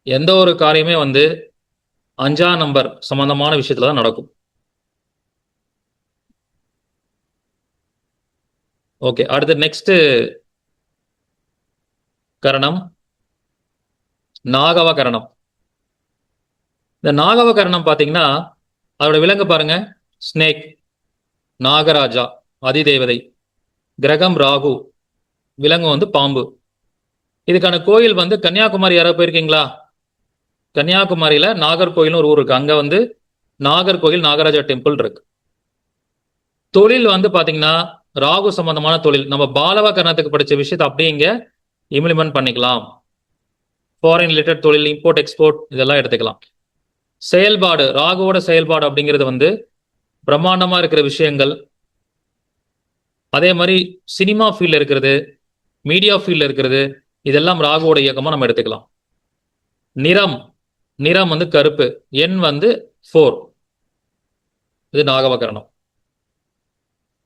எந்த ஒரு காரியமே வந்து 5ஆம் நம்பர் சம்பந்தமான விஷயத்துல தான் நடக்கும். ஓகே, அடுத்து நெக்ஸ்ட் கரணம் நாகவ கரணம். இந்த நாகவ கரணம் பாத்தீங்கன்னா அதோட விலங்கு பாருங்க, ஸ்னேக், நாகராஜா அதிதேவதை, கிரகம் ராகு, விலங்கு வந்து பாம்பு. இதுக்கான கோயில் வந்து கன்னியாகுமரி யாராவது போயிருக்கீங்களா? கன்னியாகுமரியில நாகர்கோயில்னு ஒரு ஊர் இருக்கு. அங்க வந்து நாகர்கோயில் நாகராஜா டெம்பிள் இருக்கு. தொழில் வந்து பாத்தீங்கன்னா ராகு சம்பந்தமான தொழில். நம்ம பாலவ கரணத்துக்கு படிச்ச விஷயத்தை அப்படியே இங்க இம்ப்ளிமெண்ட் பண்ணிக்கலாம். ஃபாரின் ரிலேட்டட் தொழில், இம்போர்ட் எக்ஸ்போர்ட் இதெல்லாம் எடுத்துக்கலாம். செயல்பாடு, ராகுவோட செயல்பாடு அப்படிங்கிறது வந்து பிரம்மாண்டமா இருக்கிற விஷயங்கள். அதே மாதிரி சினிமா ஃபீல்ட்ல இருக்கிறது, மீடியா ஃபீல்ட்ல இருக்கிறது, இதெல்லாம் ராகுவோட இயக்கமா நம்ம எடுத்துக்கலாம். நிறம், நிறம் வந்து கருப்பு. எண் வந்து 4. இது நாகவ கரணம்.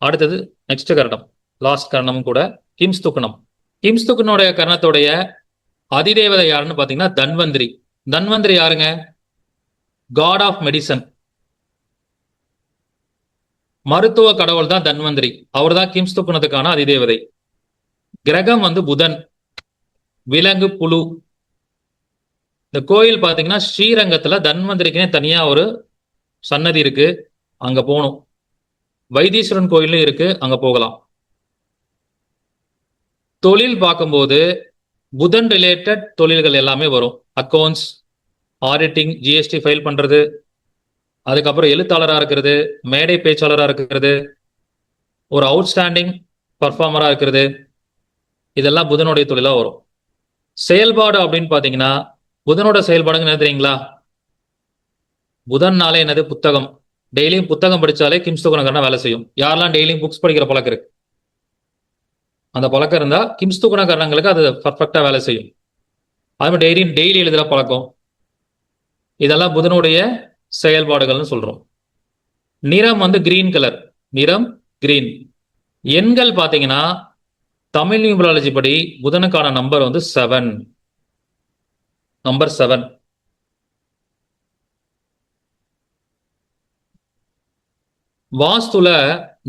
அடுத்தது நெக்ஸ்ட் கரணம், லாஸ்ட் கரணமும் கூட, கிம்ஸ்துக்கணம். கிம்ஸ்துக்கனுடைய கரணத்துடைய அதிதேவதை யாருன்னு பாத்தீங்கன்னா தன்வந்திரி. தன்வந்திரி யாருங்க? காட் ஆஃப் மெடிசன், மருத்துவ கடவுள் தான் தன்வந்திரி. அவர் தான் கிம்ஸ்துக்கணத்துக்கான அதிதேவதை. கிரகம் வந்து புதன், விலங்கு புழு. இந்த கோயில் பாத்தீங்கன்னா ஸ்ரீரங்கத்துல தன்வந்திரிக்குனே தனியா ஒரு சன்னதி இருக்கு, அங்க போகணும். வைத்தீஸ்வரன் கோயிலும் இருக்கு, அங்க போகலாம். தொழில் பார்க்கும்போது புதன் ரிலேட்டட் தொழில்கள் எல்லாமே வரும். அக்கௌண்ட்ஸ், ஆடிட்டிங், ஜிஎஸ்டி ஃபைல் பண்றது, அதுக்கப்புறம் எழுத்தாளராக இருக்கிறது, மேடை பேச்சாளராக இருக்கிறது, ஒரு அவுட்ஸ்டாண்டிங் பர்ஃபார்மரா இருக்கிறது, இதெல்லாம் புதனுடைய தொழிலா வரும். செயல்பாடு அப்படின்னு பாத்தீங்கன்னா புதனோட செயல்பாடுங்க என்ன தெரியுங்களா? புதன்னாலே என்னது? புத்தகம். டெய்லியும் புத்தகம் படிச்சாலே கிம்ஸ்துக்கணக்கான வேலை செய்யும். யாரெல்லாம் டெய்லியும் புக்ஸ் படிக்கிற பழக்கம் இருக்கு, அந்த பழக்கம் இருந்தா கிம்ஸ்துக்கணக்காரங்களுக்கு அது பர்ஃபெக்டா வேலை செய்யும். அது மாதிரி டெய்லி எழுதுற பழக்கம், இதெல்லாம் புதனுடைய செயல்பாடுகள்னு சொல்றோம். நிறம் வந்து கிரீன் கலர், நிறம் கிரீன். எண்கள் பாத்தீங்கன்னா தமிழ் நியூமராலஜி படி புதனுக்கான நம்பர் வந்து 7, நம்பர் 7. வாஸ்துல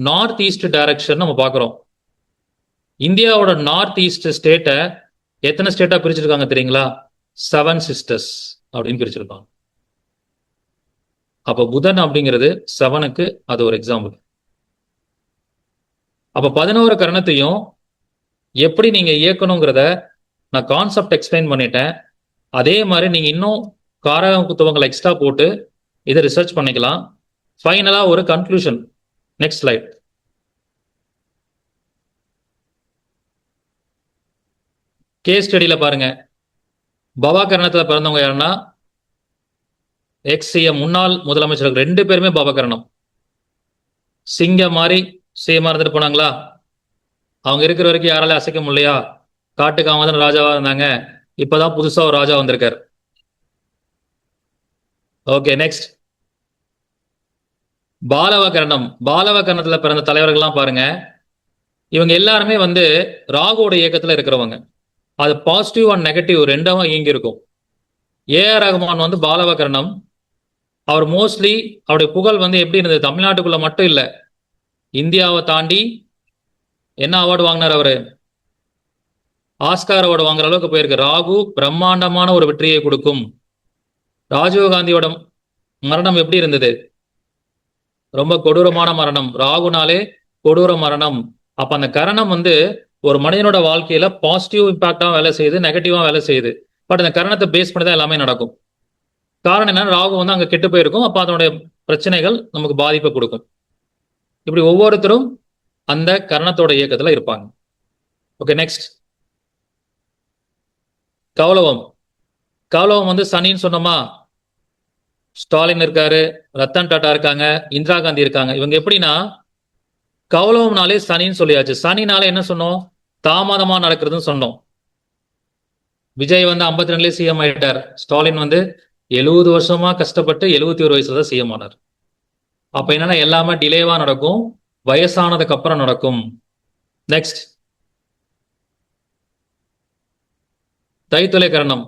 நார்த் ஈஸ்ட் டைரக்ஷன் நம்ம பார்க்கிறோம். இந்தியாவோட நார்த் ஈஸ்ட் ஸ்டேட்டை எத்தனை ஸ்டேட்டா பிரிச்சிருக்காங்க தெரியுங்களா? 7 சிஸ்டர்ஸ் அப்படின்னு பிரிச்சிருக்காங்க. அப்ப புதன் அப்படிங்கிறது 7க்கு அது ஒரு எக்ஸாம்பிள். அப்ப 11 கரணத்தையும் எப்படி நீங்க இயக்கணுங்கிறத நான் கான்செப்ட் எக்ஸ்பிளைன் பண்ணிட்டேன். அதே மாதிரி நீங்க இன்னும் காரகத்துவங்களை எக்ஸ்ட்ரா போட்டு இதை ரிசர்ச் பண்ணிக்கலாம். ஃபைனலா ஒரு கன்க்ளூஷன். Next slide. கேஸ் ஸ்டடியில பாருங்க, பவாகரணத்துல பிறந்தவங்க யாருன்னா எக்ஸ்-சிஎம் முன்னாள் முதலமைச்சர்கள் 2 பேருமே பவகரணம். சிங்கம் மாதிரி சிஎம்மா இருந்துட்டு போனாங்களா? அவங்க இருக்கிற வரைக்கும் யாரால அசைக்க முடியலையா? காட்டுக்காமதான் ராஜாவா இருந்தாங்க, இப்பதான் புதுசா ஒரு ராஜா வந்திருக்காரு. Okay, next பாலவகரணம். பாலவகரணத்துல பிறந்த தலைவர்கள்லாம் பாருங்க, இவங்க எல்லாருமே வந்து ராகுவோட இயக்கத்துல இருக்கிறவங்க. அது பாசிட்டிவ் அண்ட் நெகட்டிவ் ரெண்டாவும் இயங்கி இருக்கும். ஏஆர் ரஹ்மான் வந்து பாலவகரணம். அவர் மோஸ்ட்லி அவருடைய புகழ் வந்து எப்படி இருந்தது? தமிழ்நாட்டுக்குள்ள மட்டும் இல்ல, இந்தியாவை தாண்டி என்ன அவார்டு வாங்கினார் அவரு? ஆஸ்கார் அவார்டு வாங்குற அளவுக்கு போயிருக்கு. ராகு பிரம்மாண்டமான ஒரு வெற்றியை கொடுக்கும். ராஜீவ் காந்தியோட மரணம் எப்படி இருந்தது? ரொம்ப கொடூரமான மரணம். ராகுனாலே கொடூர மரணம். அப்ப அந்த கரணம் ஒரு மனிதனோட வாழ்க்கையில பாசிட்டிவ் இம்பாக்டா வேலை செய்யுது, நெகட்டிவா வேலை செய்யுது. பட் அந்த கரணத்தை பேஸ் பண்ணி தான் எல்லாமே நடக்கும். காரணம் என்னன்னா ராகு அங்க கெட்டு போயிருக்கும். அப்ப அதனுடைய பிரச்சனைகள் நமக்கு பாதிப்பை கொடுக்கும். இப்படி ஒவ்வொருத்தரும் அந்த கரணத்தோட இயக்கத்துல இருப்பாங்க. Okay, next கௌலவம். கௌலவம் சனின்னு சொன்னோமா, ஸ்டாலின் இருக்காரு, ரத்தன் டாடா இருக்காங்க, இந்திரா காந்தி இருக்காங்க. இவங்க எப்படின்னா கௌலவம்னாலே சனின்னு சொல்லியாச்சு. சனினாலே என்ன சொன்னோம்? தாமதமா நடக்கிறதுன்னு சொன்னோம். விஜய் 52லயே சிஎம் ஆயிட்டார். ஸ்டாலின் 70 வருஷமா கஷ்டப்பட்டு 71 வயசுல தான் சிஎம் ஆனார். அப்ப என்னன்னா எல்லாமே டிலேவா நடக்கும், வயசானதுக்கு அப்புறம் நடக்கும். நெக்ஸ்ட் தைத்துளை கரணம்.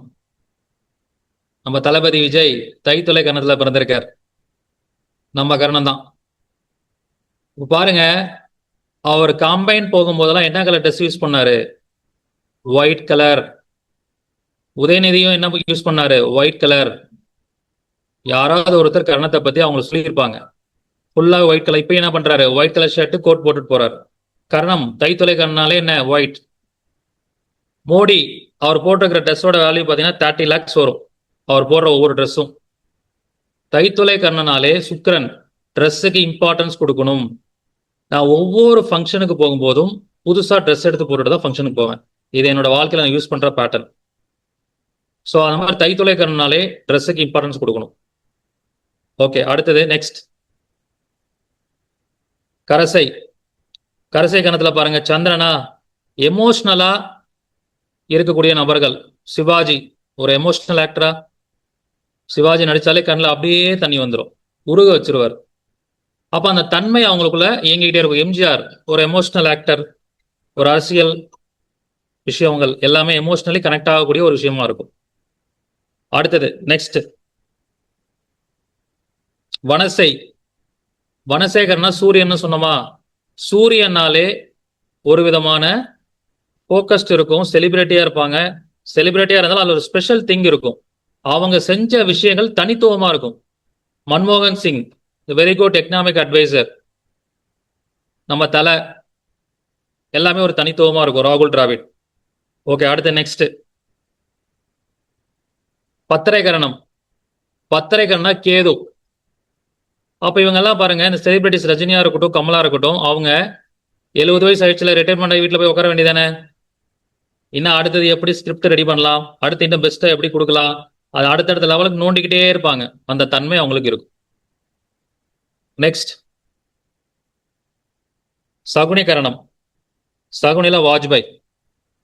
நம்ம தளபதி விஜய் தைத்துளை கரணத்துல பிறந்திருக்கார். நம்ம கரணம் தான். பாருங்க, அவர் காம்பைன் போகும்போதெல்லாம் என்ன கலர் ட்ரெஸ் யூஸ் பண்ணாரு? White colour. உதயநிதியும் என்ன யூஸ் பண்ணாரு? White colour. யாராவது ஒருத்தர் கரணத்தை பத்தி அவங்களுக்கு சொல்லியிருப்பாங்க. ஃபுல்லா ஒயிட் கலர். இப்ப என்ன பண்றாரு? ஒயிட் கலர் ஷர்ட், கோட் போட்டுட்டு போறாரு. கரணம் தைத்துளை கரணாலே என்ன? ஒயிட். மோடி அவர் போட்டிருக்கிற ட்ரெஸ்ஸோட வேல்யூ பாத்தீங்கன்னா 30 lakhs வரும். அவர் போடுற ஒவ்வொரு ட்ரெஸ்ஸும். தைத்துளை கரணனாலே சுக்கிரன் ட்ரெஸ்ஸுக்கு இம்பார்ட்டன்ஸ் கொடுக்கணும். நான் ஒவ்வொரு ஃபங்க்ஷனுக்கு போகும்போதும் புதுசா ட்ரெஸ் எடுத்து போட்டுட்டு தான் ஃபங்க்ஷனுக்கு போவேன். இது என்னோட வாழ்க்கையில நான் யூஸ் பண்ற பேட்டர்ன். ஸோ அந்த மாதிரி தைத்துளை கரணனாலே ட்ரெஸ்ஸுக்கு இம்பார்ட்டன்ஸ் கொடுக்கணும். ஓகே, அடுத்தது நெக்ஸ்ட் கரசை. கரசை கணத்துல பாருங்க, சந்திரனா எமோஷனலா இருக்கக்கூடிய நபர்கள். சிவாஜி ஒரு எமோஷனல் ஆக்டரா. சிவாஜி நடிச்சாலே கண்ணில் அப்படியே தண்ணி வந்துடும், உருக வச்சிருவார். அப்ப அந்த தன்மை அவங்களுக்குள்ள இயங்கிக்கிட்டே இருக்கும். எம்ஜிஆர் ஒரு எமோஷனல் ஆக்டர். ஒரு அரசியல் விஷயங்கள் எல்லாமே எமோஷனலி கனெக்ட் ஆகக்கூடிய ஒரு விஷயமா இருக்கும். அடுத்தது நெக்ஸ்ட் வனசை. வனசேகரனா சூரியன் சொன்னோமா, சூரியனாலே ஒரு விதமான ஃபோக்கஸ்ட் இருக்கும், செலிபிரிட்டியா இருப்பாங்க. செலிபிரிட்டியா இருந்தாலும் அதுல ஒரு ஸ்பெஷல் திங் இருக்கும். அவங்க செஞ்ச விஷயங்கள் தனித்துவமா இருக்கும். மன்மோகன் Singh very good economic adviser. நம்ம தலை எல்லாமே ஒரு தனித்துவமா இருக்கும். ராகுல் டிராவிட். ஓகே, அடுத்து நெக்ஸ்ட் பத்திரை கரணம். பத்திரை கரணம் கேது. அப்ப இவங்க எல்லாம் பாருங்க, இந்த செலிபிரிட்டிஸ் ரஜினியா இருக்கட்டும், கமலா இருக்கட்டும், அவங்க 70 வயசு ஆயிடுச்சுல, ரிட்டைர்மெண்ட் வீட்டுல போய் உட்கார வேண்டியதானே. இன்னும் அடுத்தது எப்படி ஸ்கிரிப்ட் ரெடி பண்ணலாம், அடுத்து இன்னும் பெஸ்ட்டா எப்படி கொடுக்கலாம், அது அடுத்தடுத்த லெவலுக்கு நோண்டிக்கிட்டே இருப்பாங்க. அந்த தன்மை அவங்களுக்கு இருக்கும். நெக்ஸ்ட் சகுனி கரணம். சகுனில வாஜ்பாய்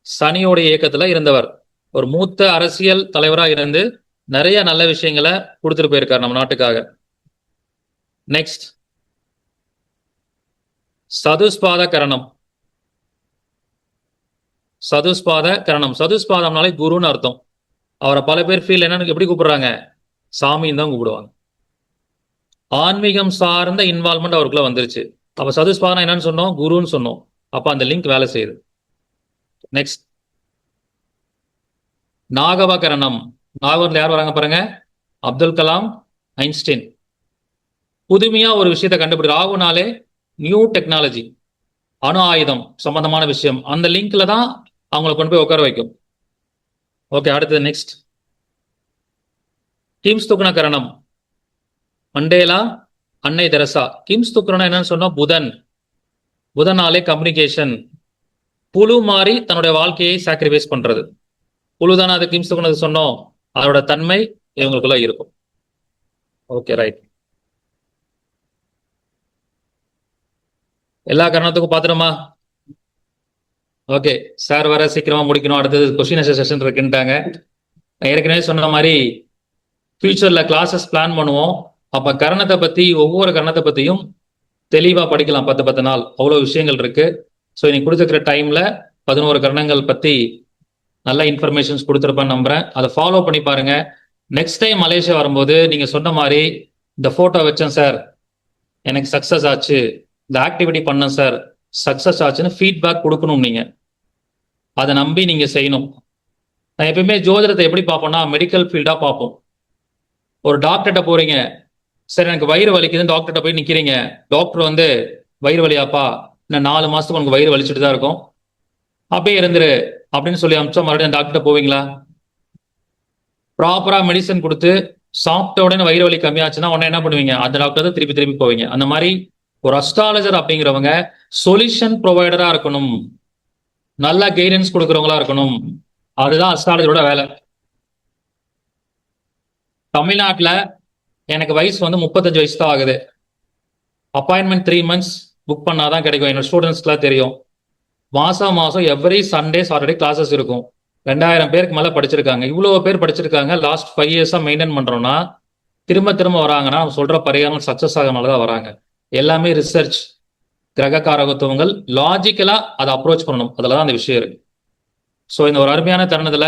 சனியோட இயக்கத்துல இருந்தவர். ஒரு மூத்த அரசியல் தலைவரா இருந்து நிறைய நல்ல விஷயங்களை கொடுத்துட்டு போயிருக்காரு நம்ம நாட்டுக்காக. நெக்ஸ்ட் சதுஸ்பாத கரணம். சதுஸ்பாத கரணம். சதுஸ்பாதம்னாலே குருன்னு அர்த்தம். அவரை பல பேர் ஃபீல் என்னன்னு எப்படி கூப்பிடுறாங்க? சாமின்னு தான் கூப்பிடுவாங்க. ஆன்மீகம் சார்ந்த இன்வால்மெண்ட் அவருக்குள்ள வந்துருச்சு. அப்ப சதுஸ்பாதம் என்னன்னு சொன்னோம்? குருன்னு சொன்னோம். அப்ப அந்த லிங்க் வேலை செய்யுது. நெக்ஸ்ட் நாகவ கரணம். நாகவத்துல யார் வராங்க பாருங்க? அப்துல் கலாம், ஐன்ஸ்டைன். புதுமையா ஒரு விஷயத்தை கண்டுபிடி. ராகுனாலே நியூ டெக்னாலஜி, அணு ஆயுதம் சம்பந்தமான விஷயம். அந்த லிங்க்ல தான் அவங்களை கொண்டு போய் உட்கார வைக்கும். ஓகே, அடுத்தது நெக்ஸ்ட் கிம்ஸ் துக்ன கரணம். மண்டேலா, அன்னை தெரசா. கிம்ஸ் துக்னா என்னன்னு சொன்னா புதன். புதனாலே கம்யூனிகேஷன். புழு மாறி தன்னுடைய வாழ்க்கையை சாக்ரிஃபைஸ் பண்றது. புழு தானே அது கிம்ஸ் துக்னது சொன்னோம். அதோட தன்மை இவங்களுக்குள்ள இருக்கும். Okay, right. எல்லா காரணத்துக்கும் பாத்துறோமா? ஓகே, சார் வர சீக்கிரமா முடிக்கணும். அடுத்தது கொஸ்டின் செஷன் இருக்குன்ட்டாங்க. நான் ஏற்கனவே சொன்ன மாதிரி ஃபியூச்சர்ல கிளாஸஸ் பிளான் பண்ணுவோம். அப்ப கரணத்தை பத்தி, ஒவ்வொரு கரணத்தை பத்தியும் தெளிவா படிக்கலாம். 10 நாள் அவ்வளவு விஷயங்கள் இருக்கு. ஸோ இன்னைக்கு கொடுத்துருக்கிற டைம்ல 11 கரணங்கள் பத்தி நல்ல இன்ஃபர்மேஷன்ஸ் கொடுத்துருப்பேன்னு நம்புறேன். அதை ஃபாலோ பண்ணி பாருங்க. நெக்ஸ்ட் டைம் மலேசியா வரும்போது நீங்க சொன்ன மாதிரி இந்த போட்டோ வச்சேன் சார், எனக்கு சக்சஸ் ஆச்சு, இந்த ஆக்டிவிட்டி பண்ணேன் சார், சக்சஸ் ஆச்சுன்னு ஃபீட்பேக் கொடுக்கணும் நீங்க. அதை நம்பி நீங்க செய்யணும். நான் எப்பயுமே ஜோதிடத்தை எப்படி பார்ப்போம்னா மெடிக்கல் ஃபீல்டா பார்ப்போம். ஒரு டாக்டர்கிட்ட போறீங்க, சரி எனக்கு வயிறு வலிக்குதுன்னு டாக்டர்கிட்ட போய் நிக்கிறீங்க. டாக்டர் வந்து வயிறு வலியாப்பா, இன்னும் 4 மாசத்துக்கு உனக்கு வயிறு வலிச்சுட்டு தான் இருக்கும், அப்படியே இருந்துரு அப்படின்னு சொல்லி அமிச்சா மறுபடியும் டாக்டர்கிட்ட போவீங்களா? ப்ராப்பரா மெடிசன் கொடுத்து சாப்பிட்ட உடனே வயிறு வலி கம்மியாச்சுன்னா உடனே என்ன பண்ணுவீங்க? அந்த டாக்டர் தான் திருப்பி திருப்பி போவீங்க. அந்த மாதிரி ஒரு அஸ்ட்ராலஜர் அப்படிங்கிறவங்க சொல்யூஷன் ப்ரொவைடரா இருக்கணும், நல்ல கைடன்ஸ் கொடுக்கறவங்களா இருக்கணும். அதுதான் அஸ்ட்ராலஜரோட வேலை. தமிழ்நாட்டில் எனக்கு வயசு வந்து 35 வயசு தான் ஆகுது. அப்பாயின்மெண்ட் 3 months புக் பண்ணாதான் கிடைக்கும். என்னோட ஸ்டூடெண்ட்ஸ்க்குலாம் தெரியும். மாசம் எவ்ரி சண்டே சாட்டர்டே கிளாஸஸ் இருக்கும். 2000 பேருக்கு மேல படிச்சிருக்காங்க. இவ்வளவு பேர் படிச்சிருக்காங்க. லாஸ்ட் 5 years மெயின்டைன் பண்றோம்னா திரும்ப வராங்கன்னா நம்ம சொல்ற பரிகாரம் சக்சஸ் ஆகனாலதான் வராங்க. எல்லாமே ரிசர்ச், கிரக காரகத்துவங்கள், லாஜிக்கலா அதை அப்ரோச் பண்ணணும். அதுலதான் அந்த விஷயம் இருக்கு. ஸோ இந்த ஒரு அருமையான தருணத்துல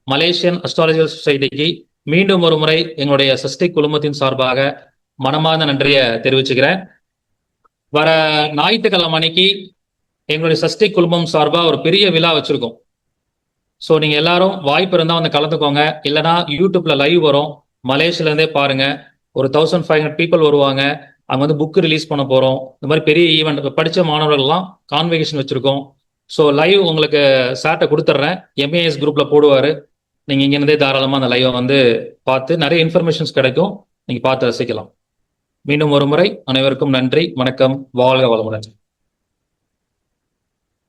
மலேசியன் அஸ்ட்ராலஜிக்கல் சொசைட்டிக்கு மீண்டும் ஒரு முறை எங்களுடைய சஷ்டிக் குழுமத்தின் சார்பாக மனமார்ந்த நன்றியை தெரிவிச்சுக்கிறேன். வர ஞாயிற்றுக்கிழமை அன்னைக்கு எங்களுடைய சஷ்டிக் குழுமம் சார்பா ஒரு பெரிய விழா வச்சிருக்கோம். ஸோ நீங்க எல்லாரும் வாய்ப்பு இருந்தா வந்து கலந்துக்கோங்க. இல்லைன்னா யூடியூப்ல லைவ் வரும், மலேசியால இருந்தே பாருங்க. ஒரு 1500 பீப்புள் வருவாங்க. அங்க வந்து புக் ரிலீஸ் பண்ண போறோம். இந்த மாதிரி பெரிய ஈவெண்ட், படிச்ச மாணவர்கள்லாம் கான்வெகேஷன் வச்சிருக்கோம். ஸோ லைவ் உங்களுக்கு சாட்டை கொடுத்துட்றேன், எம்ஏஎஸ் குரூப்ல போடுவாரு. நீங்க இங்க இருந்தே தாராளமா அந்த லைவை வந்து பார்த்து நிறைய இன்ஃபர்மேஷன்ஸ் கிடைக்கும், நீங்க பார்த்து ரசிக்கலாம். மீண்டும் ஒரு முறை அனைவருக்கும் நன்றி, வணக்கம், வாழ்க வளமுடன்.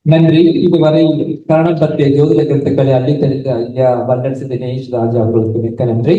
நன்றி. இதுவரை கரணம் பற்றிய ஜோதிட கருத்துக்களை அள்ளித்தெடுத்த ஐயா வல்லரசு தினேஷ் ராஜா அவர்களுக்கு மிக்க நன்றி.